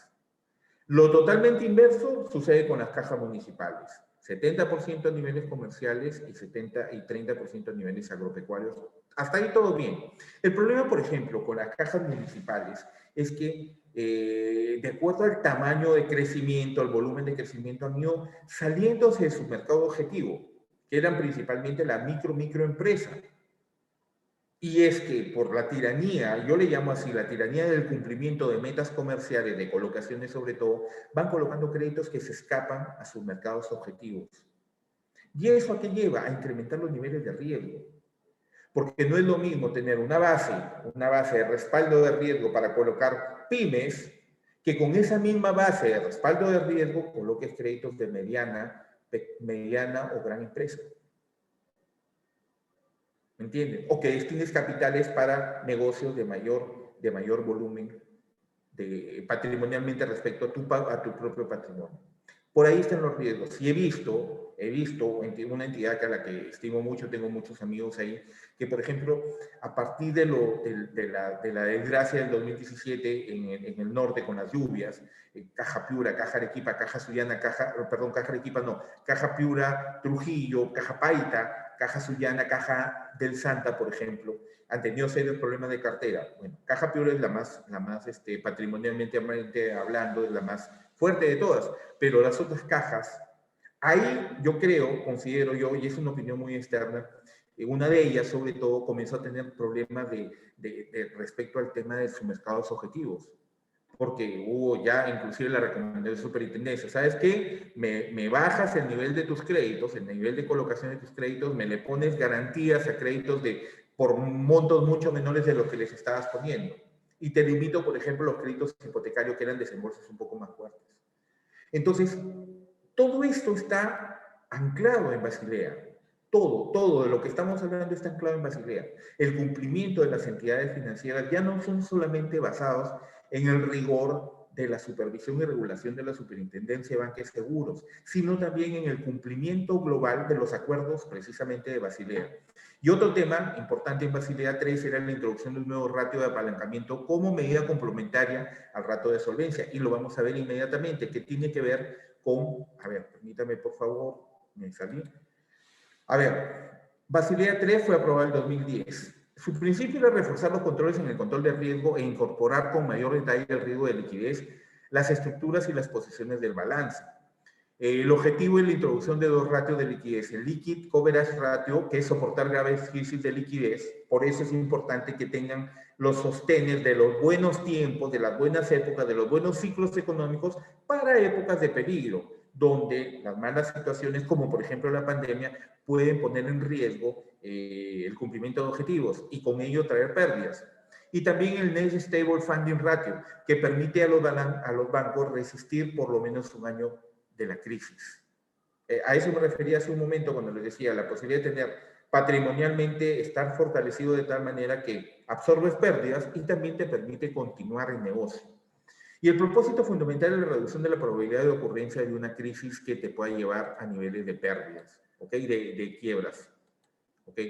Lo totalmente inverso sucede con las cajas municipales. 70% a niveles comerciales y 30% a niveles agropecuarios. Hasta ahí todo bien. El problema, por ejemplo, con las cajas municipales es que de acuerdo al tamaño de crecimiento, al volumen de crecimiento, han ido saliéndose de su mercado objetivo, que eran principalmente la microempresa. Y es que por la tiranía, yo le llamo así, la tiranía del cumplimiento de metas comerciales, de colocaciones sobre todo, van colocando créditos que se escapan a sus mercados objetivos. ¿Y eso a qué lleva? A incrementar los niveles de riesgo. Porque no es lo mismo tener una base de respaldo de riesgo para colocar pymes, que con esa misma base de respaldo de riesgo coloques créditos de mediana o gran empresa. ¿Me entienden? O que destines capitales para negocios de mayor volumen patrimonialmente respecto a tu propio patrimonio. Por ahí están los riesgos. Y he visto una entidad a la que estimo mucho, tengo muchos amigos ahí, que por ejemplo, a partir de la desgracia del 2017 en el norte con las lluvias, Caja Piura, Caja Arequipa, Caja Sullana, Caja Arequipa no, Caja Piura, Trujillo, Caja Paita, Caja Sullana, Caja del Santa, por ejemplo, han tenido serios problemas de cartera. Bueno, Caja Piura es la más patrimonialmente hablando, es la más fuerte de todas, pero las otras cajas, ahí yo considero yo, y es una opinión muy externa, una de ellas sobre todo comenzó a tener problemas respecto al tema de sus mercados objetivos, porque hubo ya inclusive la recomendación de superintendencia, ¿sabes qué? Me bajas el nivel de tus créditos, el nivel de colocación de tus créditos, me le pones garantías a créditos por montos mucho menores de lo que les estabas poniendo. Y te limito, por ejemplo, los créditos hipotecarios que eran desembolsos un poco más fuertes. Entonces, todo esto está anclado en Basilea. Todo de lo que estamos hablando está anclado en Basilea. El cumplimiento de las entidades financieras ya no son solamente basados en el rigor de la supervisión y regulación de la Superintendencia de Banques y Seguros, sino también en el cumplimiento global de los acuerdos precisamente de Basilea. Y otro tema importante en Basilea 3 era la introducción de un nuevo ratio de apalancamiento como medida complementaria al ratio de solvencia. Y lo vamos a ver inmediatamente, que tiene que ver con, permítame por favor, me salí. Basilea 3 fue aprobada en 2010. Su principio era reforzar los controles en el control de riesgo e incorporar con mayor detalle el riesgo de liquidez, las estructuras y las posiciones del balance. El objetivo es la introducción de dos ratios de liquidez, el Liquid Coverage Ratio, que es soportar graves crisis de liquidez. Por eso es importante que tengan los sostenes de los buenos tiempos, de las buenas épocas, de los buenos ciclos económicos para épocas de peligro, donde las malas situaciones, como por ejemplo la pandemia, pueden poner en riesgo el cumplimiento de objetivos y con ello traer pérdidas. Y también el Net Stable Funding Ratio, que permite a los bancos resistir por lo menos un año de la crisis. A eso me refería hace un momento cuando les decía la posibilidad de tener patrimonialmente, estar fortalecido de tal manera que absorbes pérdidas y también te permite continuar el negocio. Y el propósito fundamental es la reducción de la probabilidad de ocurrencia de una crisis que te pueda llevar a niveles de pérdidas, ¿ok? De quiebras, ¿ok?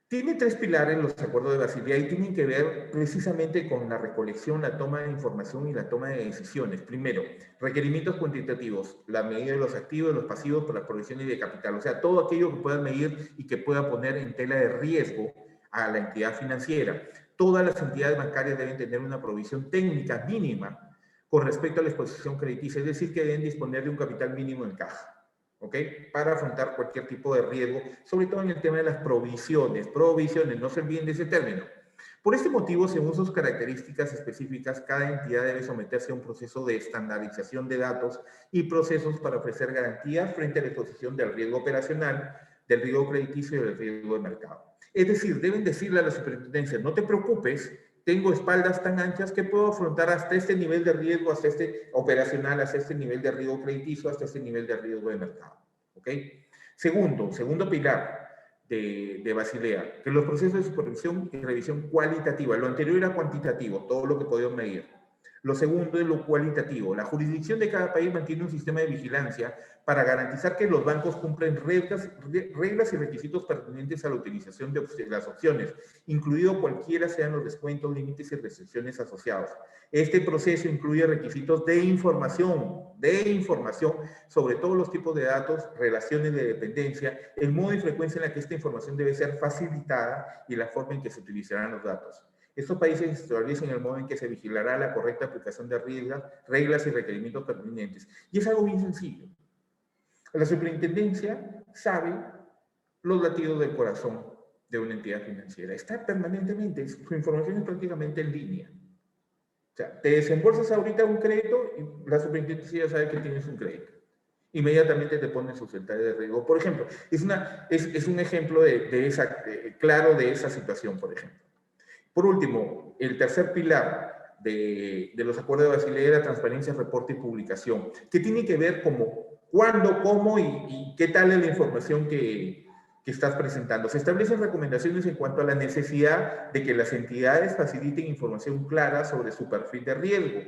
Tiene tres pilares los acuerdos de Basilea y tienen que ver precisamente con la recolección, la toma de información y la toma de decisiones. Primero, requerimientos cuantitativos, la medida de los activos, de los pasivos por las provisiones de capital, o sea, todo aquello que pueda medir y que pueda poner en tela de riesgo a la entidad financiera. Todas las entidades bancarias deben tener una provisión técnica mínima con respecto a la exposición crediticia, es decir, que deben disponer de un capital mínimo en caja. ¿Ok? Para afrontar cualquier tipo de riesgo, sobre todo en el tema de las provisiones, no se olviden de ese término. Por este motivo, según sus características específicas, cada entidad debe someterse a un proceso de estandarización de datos y procesos para ofrecer garantías frente a la exposición del riesgo operacional, del riesgo crediticio y del riesgo de mercado. Es decir, deben decirle a la superintendencia, no te preocupes, tengo espaldas tan anchas que puedo afrontar hasta este nivel de riesgo, hasta este operacional, hasta este nivel de riesgo crediticio, hasta este nivel de riesgo de mercado. ¿Ok? Segundo pilar de Basilea, que los procesos de supervisión y revisión cualitativa. Lo anterior era cuantitativo, todo lo que podíamos medir. Lo segundo es lo cualitativo. La jurisdicción de cada país mantiene un sistema de vigilancia para garantizar que los bancos cumplen reglas y requisitos pertinentes a la utilización de las opciones, incluido cualquiera sean los descuentos, límites y restricciones asociados. Este proceso incluye requisitos de información sobre todos los tipos de datos, relaciones de dependencia, el modo y frecuencia en la que esta información debe ser facilitada y la forma en que se utilizarán los datos. Estos países establecen el modo en que se vigilará la correcta aplicación de reglas y requerimientos pertinentes. Y es algo bien sencillo. La superintendencia sabe los latidos del corazón de una entidad financiera. Está permanentemente, su información es prácticamente en línea. O sea, te desembolsas ahorita un crédito y la superintendencia ya sabe que tienes un crédito. Inmediatamente te ponen su central de riesgo. Por ejemplo, es un ejemplo claro de esa situación, por ejemplo. Por último, el tercer pilar de los acuerdos de Basilea es la transparencia, reporte y publicación, que tiene que ver como cuándo, cómo y qué tal es la información que estás presentando. Se establecen recomendaciones en cuanto a la necesidad de que las entidades faciliten información clara sobre su perfil de riesgo,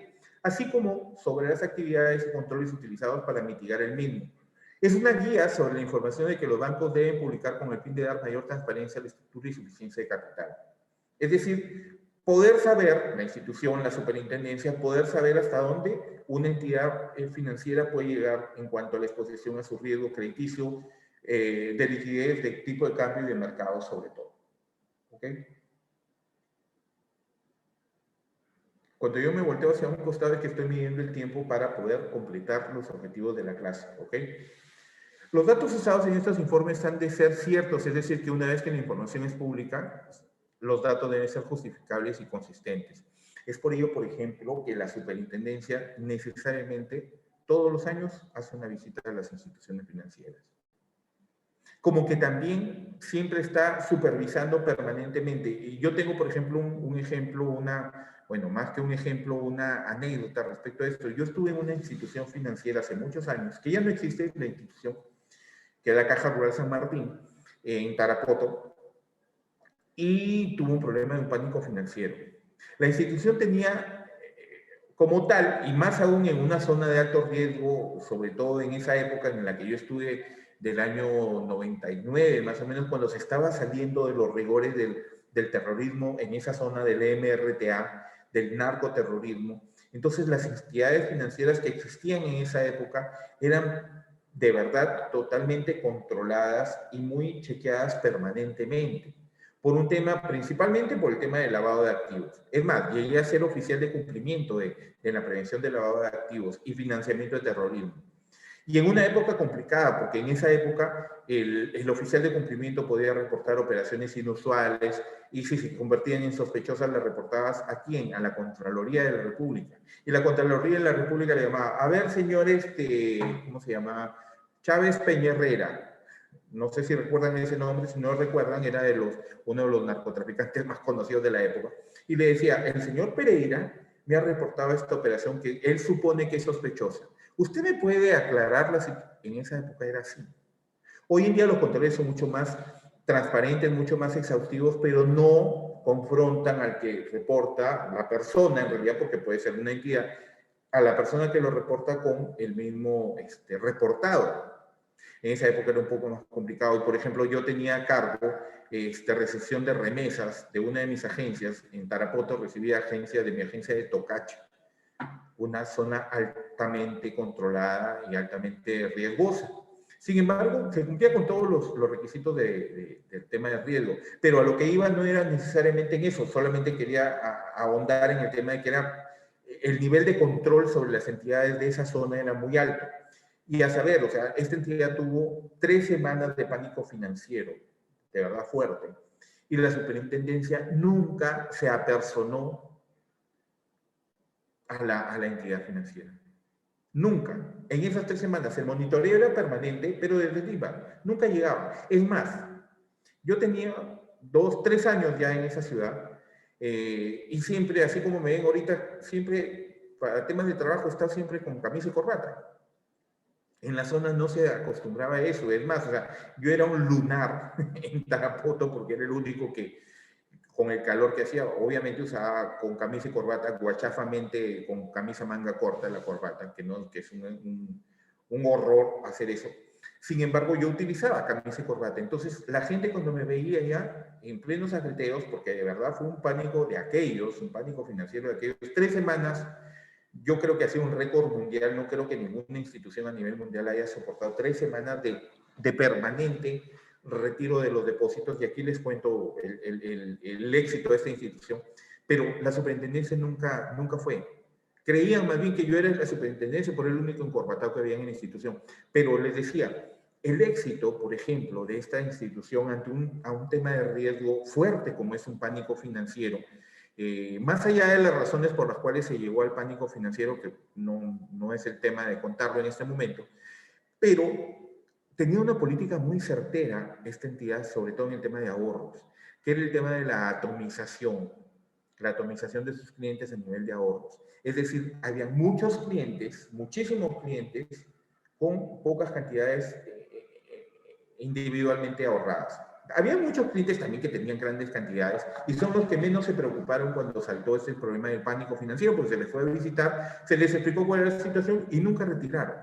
así como sobre las actividades y controles utilizados para mitigar el mismo. Es una guía sobre la información de que los bancos deben publicar con el fin de dar mayor transparencia a la estructura y suficiencia de capital. Es decir, poder saber, la institución, la superintendencia, poder saber hasta dónde una entidad financiera puede llegar en cuanto a la exposición a su riesgo crediticio, de liquidez, de tipo de cambio y de mercado sobre todo. ¿Ok? Cuando yo me volteo hacia un costado es que estoy midiendo el tiempo para poder completar los objetivos de la clase. ¿Ok? Los datos usados en estos informes han de ser ciertos, es decir, que una vez que la información es pública, los datos deben ser justificables y consistentes. Es por ello, por ejemplo, que la superintendencia necesariamente todos los años hace una visita a las instituciones financieras. Como que también siempre está supervisando permanentemente. Y yo tengo, por ejemplo, un ejemplo, bueno, más que un ejemplo, una anécdota respecto a esto. Yo estuve en una institución financiera hace muchos años, que ya no existe la institución, que es la Caja Rural San Martín, en Tarapoto, y tuvo un problema de un pánico financiero. La institución tenía como tal, y más aún en una zona de alto riesgo, sobre todo en esa época en la que yo estuve del año 99, más o menos cuando se estaba saliendo de los rigores del terrorismo en esa zona del MRTA, del narcoterrorismo. Entonces las entidades financieras que existían en esa época eran de verdad totalmente controladas y muy chequeadas permanentemente. Por un tema, principalmente por el tema del lavado de activos. Es más, llegué a ser oficial de cumplimiento de la prevención del lavado de activos y financiamiento de terrorismo. Y en una época complicada, porque en esa época el oficial de cumplimiento podía reportar operaciones inusuales y si se convertían en sospechosas las reportabas ¿a quién? A la Contraloría de la República. Y la Contraloría de la República le llamaba, a ver señor, ¿cómo se llama? Chávez Peña Herrera. No sé si recuerdan ese nombre, si no lo recuerdan, era uno de los narcotraficantes más conocidos de la época. Y le decía, el señor Pereira me ha reportado esta operación que él supone que es sospechosa. ¿Usted me puede aclararla si en esa época era así? Hoy en día los controles son mucho más transparentes, mucho más exhaustivos, pero no confrontan al que reporta, la persona en realidad, porque puede ser una entidad, a la persona que lo reporta con el mismo reportado. En esa época era un poco más complicado. Y, por ejemplo, yo tenía a cargo recepción de remesas de una de mis agencias. En Tarapoto recibía de mi agencia de Tocache, una zona altamente controlada y altamente riesgosa. Sin embargo, se cumplía con todos los requisitos del tema de riesgo, pero a lo que iba no era necesariamente en eso, solamente quería ahondar en el tema de que el nivel de control sobre las entidades de esa zona era muy alto. Y a saber, o sea, esta entidad tuvo 3 semanas de pánico financiero, de verdad fuerte, y la superintendencia nunca se apersonó a la entidad financiera. Nunca. En esas 3 semanas el monitoreo era permanente, pero desde Lima nunca llegaba. Es más, yo tenía 2, 3 años ya en esa ciudad y siempre, así como me ven ahorita, siempre para temas de trabajo estaba siempre con camisa y corbata. En la zona no se acostumbraba a eso. Es más, o sea, yo era un lunar en Tarapoto porque era el único que, con el calor que hacía, obviamente usaba con camisa y corbata, guachafamente con camisa manga corta la corbata, que es un horror hacer eso. Sin embargo, yo utilizaba camisa y corbata. Entonces, la gente cuando me veía ya en plenos ajeteos, porque de verdad fue un pánico de aquellos, un pánico financiero de aquellos, 3 semanas, yo creo que ha sido un récord mundial, no creo que ninguna institución a nivel mundial haya soportado 3 semanas de permanente retiro de los depósitos, y aquí les cuento el éxito de esta institución, pero la superintendencia nunca fue. Creían más bien que yo era la superintendencia por el único encorbatado que había en la institución, pero les decía, el éxito, por ejemplo, de esta institución ante un tema de riesgo fuerte como es un pánico financiero, más allá de las razones por las cuales se llegó al pánico financiero, que no es el tema de contarlo en este momento, pero tenía una política muy certera esta entidad, sobre todo en el tema de ahorros, que era el tema de la atomización de sus clientes a nivel de ahorros. Es decir, había muchos clientes, muchísimos clientes, con pocas cantidades individualmente ahorradas. Había muchos clientes también que tenían grandes cantidades y son los que menos se preocuparon cuando saltó este problema del pánico financiero, porque se les fue a visitar, se les explicó cuál era la situación y nunca retiraron.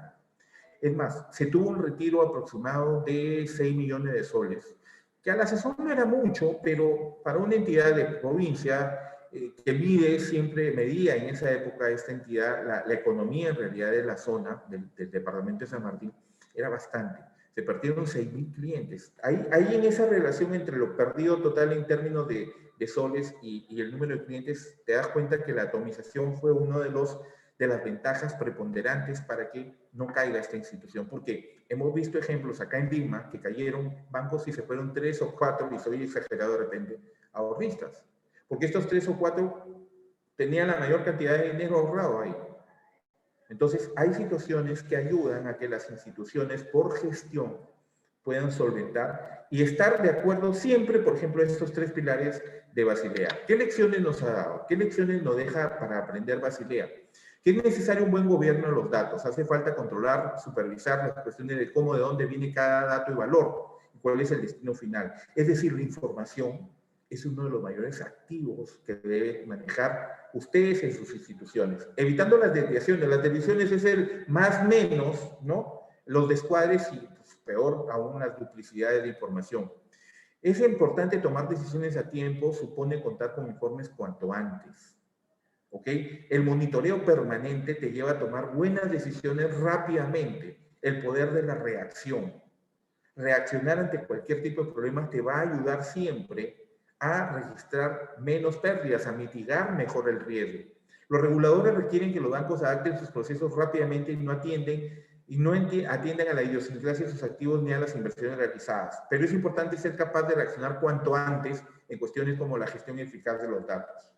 Es más, se tuvo un retiro aproximado de 6 millones de soles, que a la sazón no era mucho, pero para una entidad de provincia que medía en esa época esta entidad, la economía en realidad de la zona, del departamento de San Martín, era bastante. Se perdieron 6.000 clientes. Ahí en esa relación entre lo perdido total en términos de soles y el número de clientes, te das cuenta que la atomización fue uno de las ventajas preponderantes para que no caiga esta institución, porque hemos visto ejemplos acá en Lima que cayeron bancos y se fueron 3 o 4, y soy exagerado de repente, ahorristas, porque estos 3 o 4 tenían la mayor cantidad de dinero ahorrado ahí. Entonces, hay situaciones que ayudan a que las instituciones por gestión puedan solventar y estar de acuerdo siempre, por ejemplo, en estos 3 pilares de Basilea. ¿Qué lecciones nos ha dado? ¿Qué lecciones nos deja para aprender Basilea? Que es necesario un buen gobierno de los datos. Hace falta controlar, supervisar las cuestiones de cómo, de dónde viene cada dato y valor, y cuál es el destino final. Es decir, la información es uno de los mayores activos que deben manejar ustedes en sus instituciones, evitando las desviaciones. Las desviaciones es el más menos, ¿no? Los descuadres y, pues, peor aún, las duplicidades de información. Es importante tomar decisiones a tiempo, supone contar con informes cuanto antes. ¿Ok? El monitoreo permanente te lleva a tomar buenas decisiones rápidamente. El poder de la reacción. Reaccionar ante cualquier tipo de problema te va a ayudar siempre a registrar menos pérdidas, a mitigar mejor el riesgo. Los reguladores requieren que los bancos adapten sus procesos rápidamente y no atienden y no atienden a la idiosincrasia de sus activos ni a las inversiones realizadas. Pero es importante ser capaz de reaccionar cuanto antes en cuestiones como la gestión eficaz de los datos.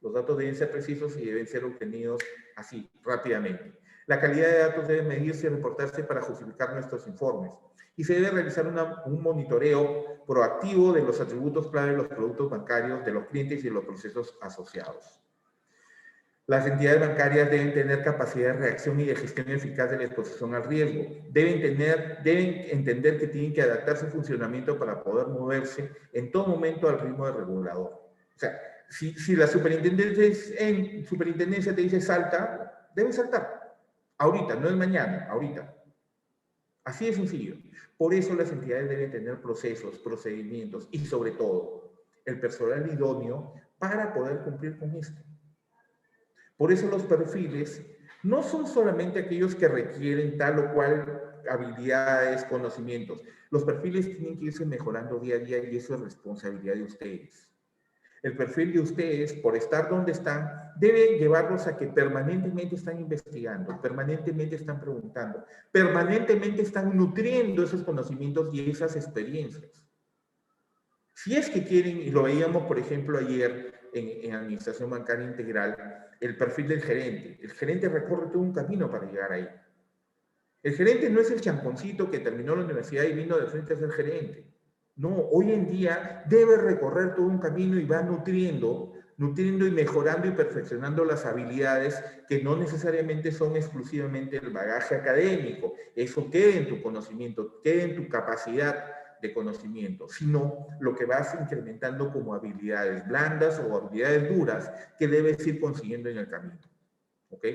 Los datos deben ser precisos y deben ser obtenidos así, rápidamente. La calidad de datos debe medirse y reportarse para justificar nuestros informes. Y se debe realizar un monitoreo proactivo de los atributos clave de los productos bancarios, de los clientes y de los procesos asociados. Las entidades bancarias deben tener capacidad de reacción y de gestión eficaz de la exposición al riesgo. Deben entender que tienen que adaptar su funcionamiento para poder moverse en todo momento al ritmo del regulador. O sea, si la superintendencia te dice salta, debe saltar. Ahorita, no es mañana, ahorita. Así de sencillo. Por eso las entidades deben tener procesos, procedimientos y sobre todo el personal idóneo para poder cumplir con esto. Por eso los perfiles no son solamente aquellos que requieren tal o cual habilidades, conocimientos. Los perfiles tienen que irse mejorando día a día y eso es responsabilidad de ustedes. El perfil de ustedes, por estar donde están, debe llevarlos a que permanentemente están investigando, permanentemente están preguntando, permanentemente están nutriendo esos conocimientos y esas experiencias. Si es que quieren, y lo veíamos, por ejemplo, ayer en Administración Bancaria Integral, el perfil del gerente. El gerente recorre todo un camino para llegar ahí. El gerente no es el champoncito que terminó la universidad y vino de frente a ser gerente. No, hoy en día debe recorrer todo un camino y va nutriendo y mejorando y perfeccionando las habilidades que no necesariamente son exclusivamente el bagaje académico. Eso queda en tu conocimiento, queda en tu capacidad de conocimiento, sino lo que vas incrementando como habilidades blandas o habilidades duras que debes ir consiguiendo en el camino. ¿Ok?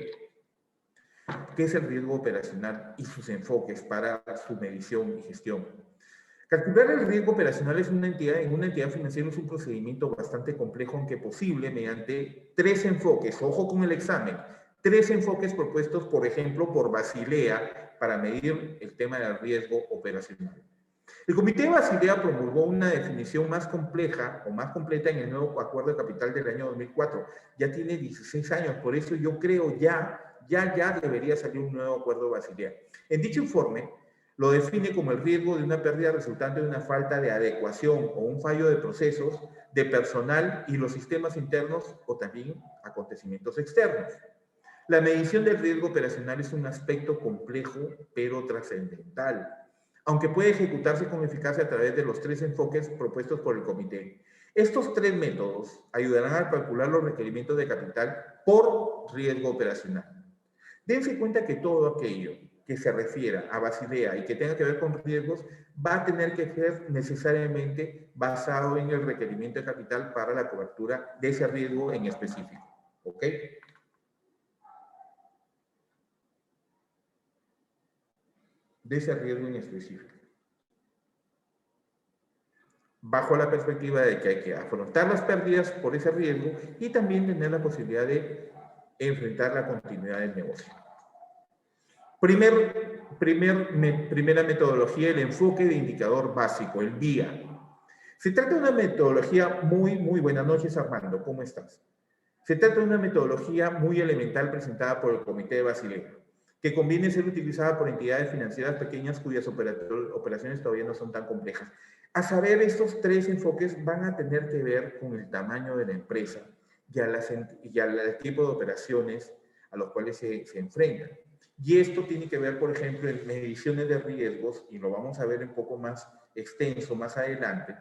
¿Qué es el riesgo operacional y sus enfoques para su medición y gestión? Calcular el riesgo operacional en una entidad financiera es un procedimiento bastante complejo, aunque posible, mediante 3 enfoques. Ojo con el examen. 3 enfoques propuestos, por ejemplo, por Basilea para medir el tema del riesgo operacional. El Comité de Basilea promulgó una definición más compleja o más completa en el nuevo Acuerdo de Capital del año 2004. Ya tiene 16 años, por eso yo creo ya debería salir un nuevo Acuerdo de Basilea. En dicho informe, lo define como el riesgo de una pérdida resultante de una falta de adecuación o un fallo de procesos, de personal y los sistemas internos o también acontecimientos externos. La medición del riesgo operacional es un aspecto complejo pero trascendental, aunque puede ejecutarse con eficacia a través de los 3 enfoques propuestos por el comité. Estos 3 métodos ayudarán a calcular los requerimientos de capital por riesgo operacional. Dense cuenta que todo aquello que se refiera a Basilea y que tenga que ver con riesgos va a tener que ser necesariamente basado en el requerimiento de capital para la cobertura de ese riesgo en específico. ¿Ok? De ese riesgo en específico. Bajo la perspectiva de que hay que afrontar las pérdidas por ese riesgo y también tener la posibilidad de enfrentar la continuidad del negocio. Primera metodología, el enfoque de indicador básico, el VIA. Se trata de una metodología muy buenas noches, Armando, ¿cómo estás? Se trata de una metodología muy elemental presentada por el Comité de Basilea, que conviene ser utilizada por entidades financieras pequeñas cuyas operaciones todavía no son tan complejas. A saber, estos 3 enfoques van a tener que ver con el tamaño de la empresa y al tipo de operaciones a los cuales se enfrentan. Y esto tiene que ver, por ejemplo, en mediciones de riesgos, y lo vamos a ver un poco más extenso más adelante,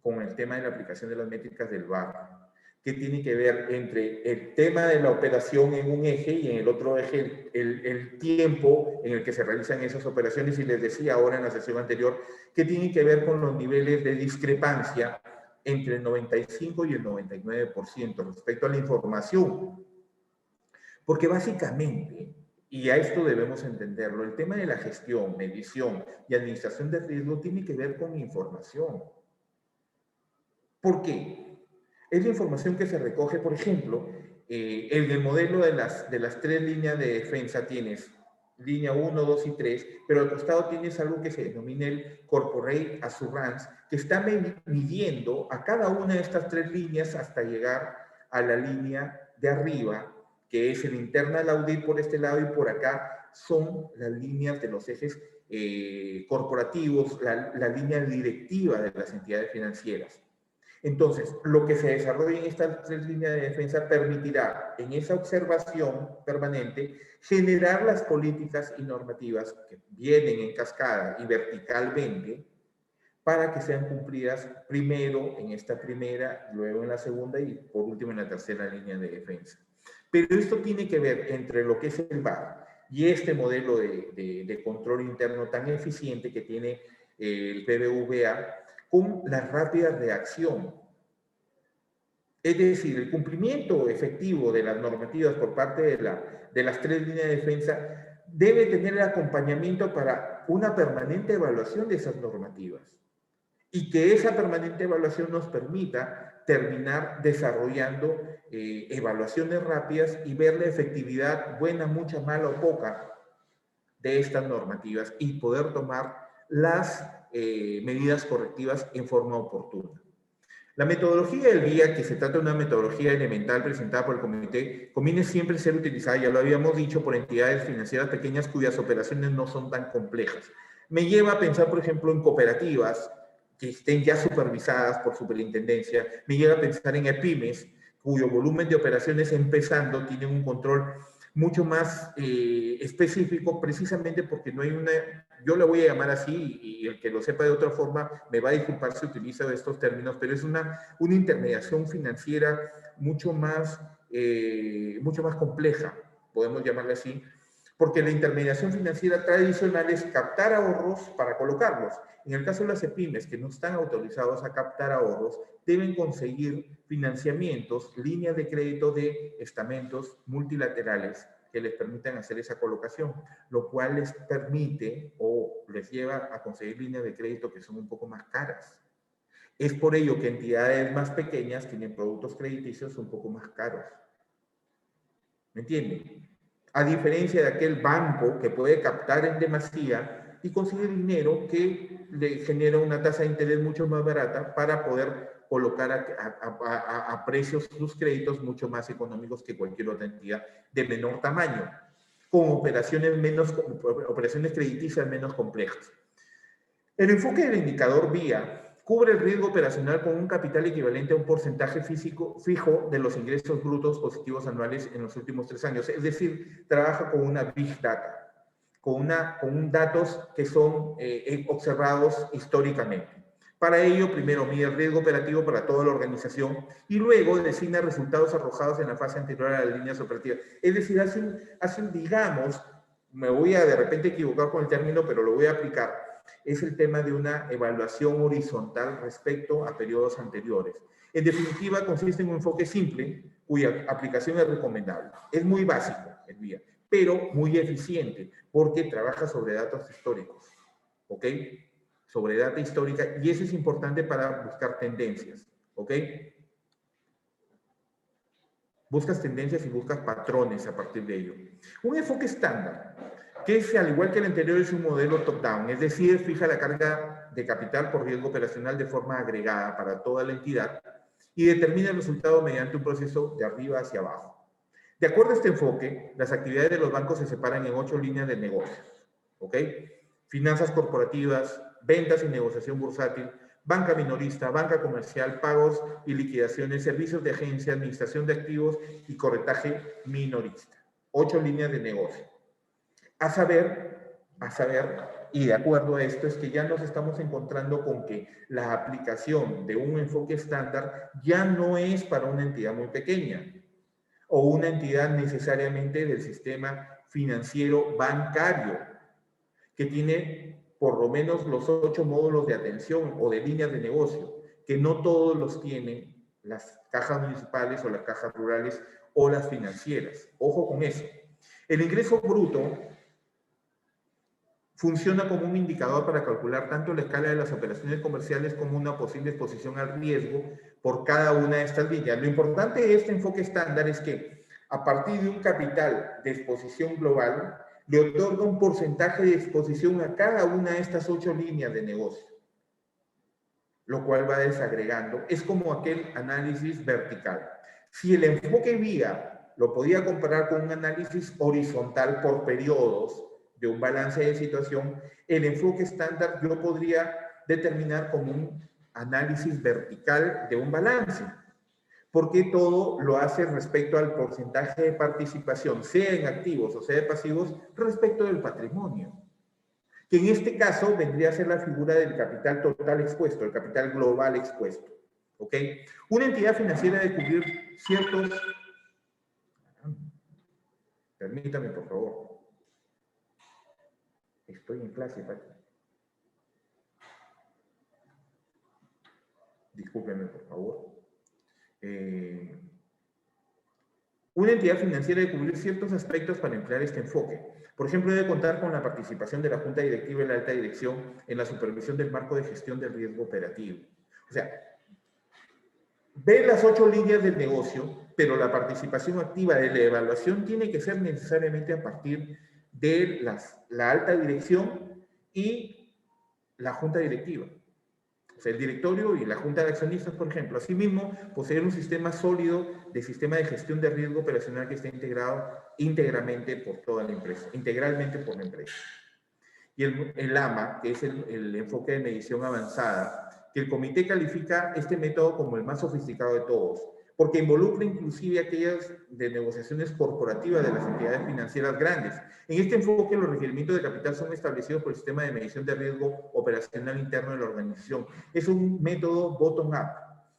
con el tema de la aplicación de las métricas del VaR, que tiene que ver entre el tema de la operación en un eje y en el otro eje el tiempo en el que se realizan esas operaciones, y les decía ahora en la sesión anterior que tiene que ver con los niveles de discrepancia entre el 95 y el 99% respecto a la información. Porque básicamente, y a esto debemos entenderlo, el tema de la gestión, medición y administración de riesgo tiene que ver con información. ¿Por qué? Es la información que se recoge, por ejemplo, en el modelo de las 3 líneas de defensa tienes línea 1, 2 y 3, pero al costado tienes algo que se denomina el Corporate Assurance, que está midiendo a cada una de estas 3 líneas hasta llegar a la línea de arriba, que es el Internal Audit por este lado y por acá, son las líneas de los ejes corporativos, la línea directiva de las entidades financieras. Entonces, lo que se desarrolla en estas 3 líneas de defensa permitirá, en esa observación permanente, generar las políticas y normativas que vienen en cascada y verticalmente para que sean cumplidas primero en esta primera, luego en la segunda y por último en la tercera línea de defensa. Pero esto tiene que ver entre lo que es el VAR y este modelo de control interno tan eficiente que tiene el BBVA, con la rápida reacción. Es decir, el cumplimiento efectivo de las normativas por parte de las 3 líneas de defensa debe tener el acompañamiento para una permanente evaluación de esas normativas y que esa permanente evaluación nos permita terminar desarrollando evaluaciones rápidas y ver la efectividad buena, mucha, mala o poca de estas normativas y poder tomar las medidas correctivas en forma oportuna. La metodología del guía, que se trata de una metodología elemental presentada por el comité, conviene siempre ser utilizada, ya lo habíamos dicho, por entidades financieras pequeñas cuyas operaciones no son tan complejas. Me lleva a pensar, por ejemplo, en cooperativas que estén ya supervisadas por superintendencia, me lleva a pensar en EPIMES, cuyo volumen de operaciones empezando tienen un control mucho más específico, precisamente porque no hay una, yo le voy a llamar así, y el que lo sepa de otra forma me va a disculpar si utiliza estos términos, pero es una intermediación financiera mucho más compleja, podemos llamarla así, porque la intermediación financiera tradicional es captar ahorros para colocarlos. En el caso de las EPIMES, que no están autorizados a captar ahorros, deben conseguir financiamientos, líneas de crédito de estamentos multilaterales que les permitan hacer esa colocación, lo cual les permite o les lleva a conseguir líneas de crédito que son un poco más caras. Es por ello que entidades más pequeñas tienen productos crediticios un poco más caros. ¿Me entienden? A diferencia de aquel banco que puede captar en demasía y conseguir dinero que le genera una tasa de interés mucho más barata para poder colocar a precios sus créditos mucho más económicos que cualquier otra entidad de menor tamaño, con operaciones crediticias menos complejas. El enfoque del indicador VIA cubre el riesgo operacional con un capital equivalente a un porcentaje fijo de los ingresos brutos positivos anuales en los últimos 3 años. Es decir, trabaja con una Big Data, con datos que son observados históricamente. Para ello, primero mide el riesgo operativo para toda la organización y luego designa resultados arrojados en la fase anterior a las líneas operativas. Es decir, digamos, me voy a de repente equivocar con el término, pero lo voy a aplicar, es el tema de una evaluación horizontal respecto a periodos anteriores. En definitiva, consiste en un enfoque simple, cuya aplicación es recomendable. Es muy básico el VIA, pero muy eficiente, porque trabaja sobre datos históricos, ¿ok? Sobre data histórica, y eso es importante para buscar tendencias, ¿ok? Buscas tendencias y buscas patrones a partir de ello. Un enfoque estándar, que es, al igual que el anterior, es un modelo top-down, es decir, fija la carga de capital por riesgo operacional de forma agregada para toda la entidad y determina el resultado mediante un proceso de arriba hacia abajo. De acuerdo a este enfoque, las actividades de los bancos se separan en 8 líneas de negocios, ¿ok? Finanzas corporativas, ventas y negociación bursátil, banca minorista, banca comercial, pagos y liquidaciones, servicios de agencia, administración de activos y corretaje minorista. 8 líneas de negocio. A saber, y de acuerdo a esto, es que ya nos estamos encontrando con que la aplicación de un enfoque estándar ya no es para una entidad muy pequeña o una entidad necesariamente del sistema financiero bancario, que tiene por lo menos los 8 módulos de atención o de líneas de negocio, que no todos los tienen las cajas municipales o las cajas rurales o las financieras. Ojo con eso. El ingreso bruto funciona como un indicador para calcular tanto la escala de las operaciones comerciales como una posible exposición al riesgo por cada una de estas líneas. Lo importante de este enfoque estándar es que a partir de un capital de exposición global, le otorga un porcentaje de exposición a cada una de estas 8 líneas de negocio, lo cual va desagregando. Es como aquel análisis vertical. Si el enfoque VIA lo podía comparar con un análisis horizontal por periodos de un balance de situación. El enfoque estándar yo podría determinar como un análisis vertical de un balance, porque todo lo hace respecto al porcentaje de participación, sea en activos o sea de pasivos, respecto del patrimonio, que en este caso vendría a ser la figura del capital total expuesto, el capital global expuesto. ¿Ok? Una entidad financiera debe cubrir ciertos... Permítame, por favor. Estoy en clase, Pati. Discúlpenme, por favor. Una entidad financiera debe cubrir ciertos aspectos para emplear este enfoque. Por ejemplo, debe contar con la participación de la Junta Directiva y la Alta Dirección en la supervisión del marco de gestión del riesgo operativo. O sea, ve las 8 líneas del negocio, pero la participación activa de la evaluación tiene que ser necesariamente a partir de la Alta Dirección y la Junta Directiva. O sea, el directorio y la junta de accionistas, por ejemplo. Asimismo, poseer un sistema sólido de sistema de gestión de riesgo operacional que esté integrado íntegramente por toda la empresa, integralmente por la empresa. Y el AMA, que es el enfoque de medición avanzada, que el comité califica este método como el más sofisticado de todos, porque involucra inclusive aquellas de negociaciones corporativas de las entidades financieras grandes. En este enfoque, los requerimientos de capital son establecidos por el sistema de medición de riesgo operacional interno de la organización. Es un método bottom-up,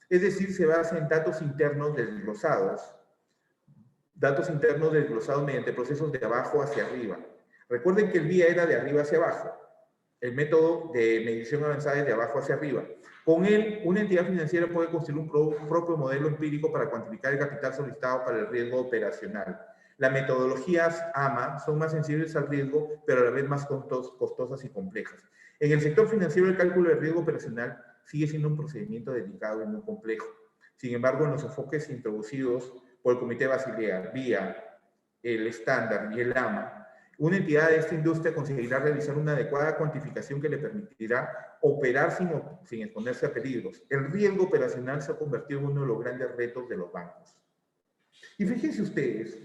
es decir, se basa en datos internos desglosados mediante procesos de abajo hacia arriba. Recuerden que el VIA era de arriba hacia abajo. El método de medición avanzada es de abajo hacia arriba. Con él, una entidad financiera puede construir un propio modelo empírico para cuantificar el capital solicitado para el riesgo operacional. Las metodologías AMA son más sensibles al riesgo, pero a la vez más costosas y complejas. En el sector financiero, el cálculo del riesgo operacional sigue siendo un procedimiento delicado y muy complejo. Sin embargo, en los enfoques introducidos por el Comité Basilea, vía el estándar y el AMA, una entidad de esta industria conseguirá realizar una adecuada cuantificación que le permitirá operar sin exponerse a peligros. El riesgo operacional se ha convertido en uno de los grandes retos de los bancos. Y fíjense ustedes,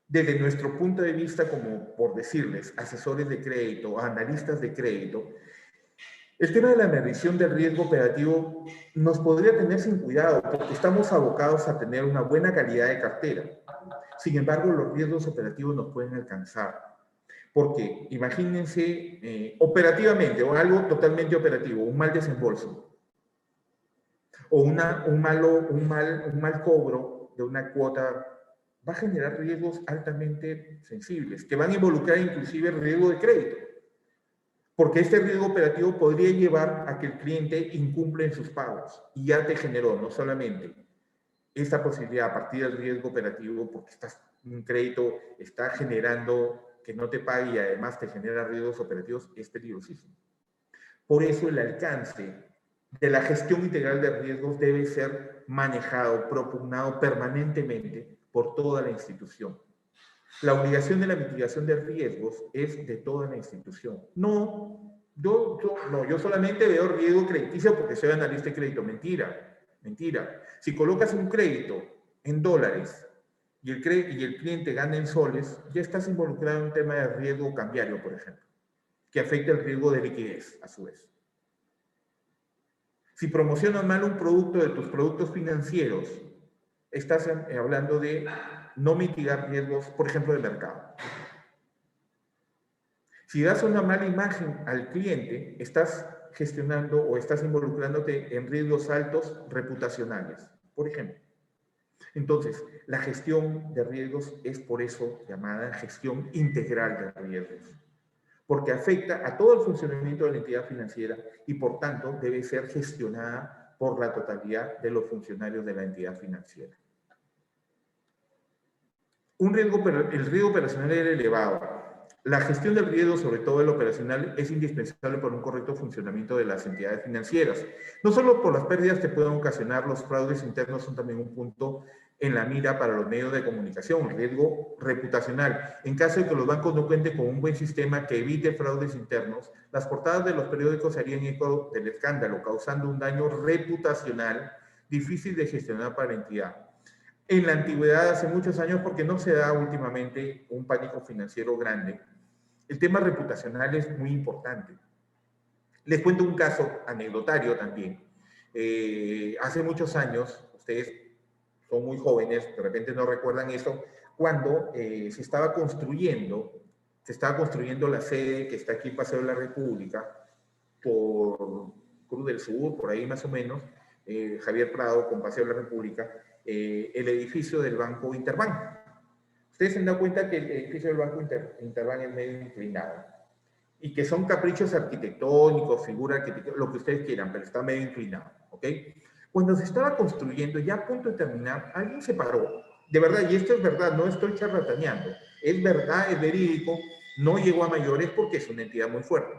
desde nuestro punto de vista, como por decirles, asesores de crédito, analistas de crédito, el tema de la medición del riesgo operativo nos podría tener sin cuidado porque estamos abocados a tener una buena calidad de cartera. Sin embargo, los riesgos operativos nos pueden alcanzar. Porque imagínense operativamente, o algo totalmente operativo, un mal desembolso, o un mal cobro de una cuota, va a generar riesgos altamente sensibles, que van a involucrar inclusive el riesgo de crédito. Porque este riesgo operativo podría llevar a que el cliente incumple en sus pagos. Y ya te generó no solamente esta posibilidad a partir del riesgo operativo, porque un crédito está generando que no te pague y además te genera riesgos operativos, es peligrosísimo. Por eso el alcance de la gestión integral de riesgos debe ser manejado, propugnado permanentemente por toda la institución. La obligación de la mitigación de riesgos es de toda la institución. Yo solamente veo riesgo crediticio porque soy analista de crédito. Mentira. Si colocas un crédito en dólares y el cliente gana en soles, ya estás involucrado en un tema de riesgo cambiario, por ejemplo, que afecta el riesgo de liquidez, a su vez. Si promocionas mal un producto de tus productos financieros, estás hablando de no mitigar riesgos, por ejemplo, de mercado. Si das una mala imagen al cliente, estás gestionando o estás involucrándote en riesgos altos reputacionales, por ejemplo. Entonces, la gestión de riesgos es por eso llamada gestión integral de riesgos, porque afecta a todo el funcionamiento de la entidad financiera y por tanto debe ser gestionada por la totalidad de los funcionarios de la entidad financiera. El riesgo operacional era elevado. La gestión del riesgo, sobre todo el operacional, es indispensable para un correcto funcionamiento de las entidades financieras. No solo por las pérdidas que pueden ocasionar, los fraudes internos son también un punto en la mira para los medios de comunicación, riesgo reputacional. En caso de que los bancos no cuenten con un buen sistema que evite fraudes internos, las portadas de los periódicos harían eco del escándalo, causando un daño reputacional difícil de gestionar para la entidad. En la antigüedad, hace muchos años, porque no se da últimamente un pánico financiero grande, el tema reputacional es muy importante. Les cuento un caso anecdotario también. Hace muchos años, ustedes son muy jóvenes, de repente no recuerdan eso, cuando se estaba construyendo la sede que está aquí en Paseo de la República, por Cruz del Sur, por ahí más o menos, Javier Prado con Paseo de la República, el edificio del Banco Interbank. Ustedes se han dado cuenta que el edificio del Banco Interbank es medio inclinado y que son caprichos arquitectónicos, figura arquitectónica, lo que ustedes quieran, pero está medio inclinado, ¿ok? Cuando se estaba construyendo, ya a punto de terminar, alguien se paró, de verdad, y esto es verdad, no estoy charlataneando, es verdad, es verídico, no llegó a mayores porque es una entidad muy fuerte,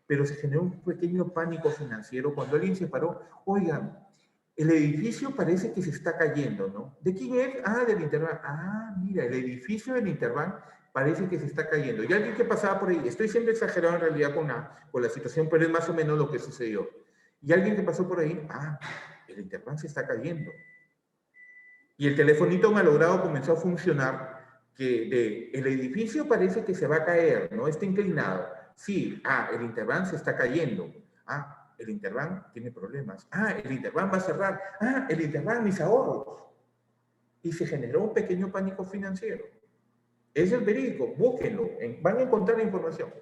pero se generó un pequeño pánico financiero cuando alguien se paró, oigan, el edificio parece que se está cayendo, ¿no? ¿De quién es? Ah, del Interbank. Ah, mira, el edificio del Interbank parece que se está cayendo. Y alguien que pasaba por ahí, estoy siendo exagerado en realidad con la situación, pero es más o menos lo que sucedió. Y alguien que pasó por ahí, ah, el Interbank se está cayendo. Y el telefonito malogrado comenzó a funcionar, que el edificio parece que se va a caer, ¿no? Está inclinado. Sí, ah, el Interbank se está cayendo. Ah, el Interbank tiene problemas. Ah, el Interbank va a cerrar. Ah, el Interbank, mis ahorros. Y se generó un pequeño pánico financiero. Es el verídico, búsquenlo, van a encontrar la información.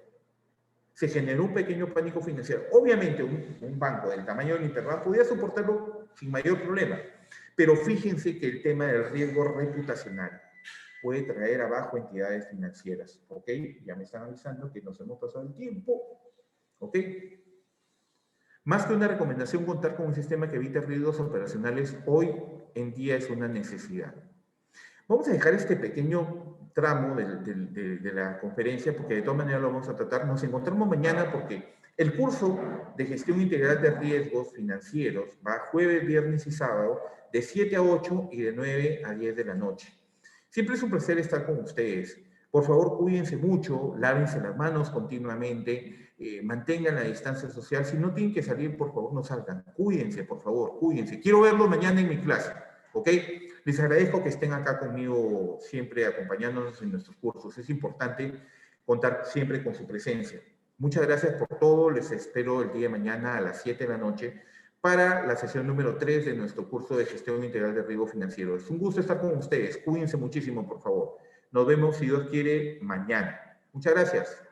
Se generó un pequeño pánico financiero. Obviamente, un banco del tamaño del Interbank podía soportarlo sin mayor problema, pero fíjense que el tema del riesgo reputacional puede traer abajo entidades financieras, ¿ok? Ya me están avisando que nos hemos pasado el tiempo, ¿ok? Más que una recomendación, contar con un sistema que evite riesgos operacionales hoy en día es una necesidad. Vamos a dejar este pequeño tramo de la conferencia porque de todas maneras lo vamos a tratar. Nos encontramos mañana porque el curso de gestión integral de riesgos financieros va jueves, viernes y sábado de 7 a 8 y de 9 a 10 de la noche. Siempre es un placer estar con ustedes. Por favor, cuídense mucho, lávense las manos continuamente, mantengan la distancia social. Si no tienen que salir, por favor, no salgan. Cuídense, por favor, cuídense. Quiero verlos mañana en mi clase, ¿ok? Les agradezco que estén acá conmigo siempre acompañándonos en nuestros cursos. Es importante contar siempre con su presencia. Muchas gracias por todo. Les espero el día de mañana a las 7 de la noche para la sesión número 3 de nuestro curso de gestión integral de riesgo financiero. Es un gusto estar con ustedes. Cuídense muchísimo, por favor. Nos vemos, si Dios quiere, mañana. Muchas gracias.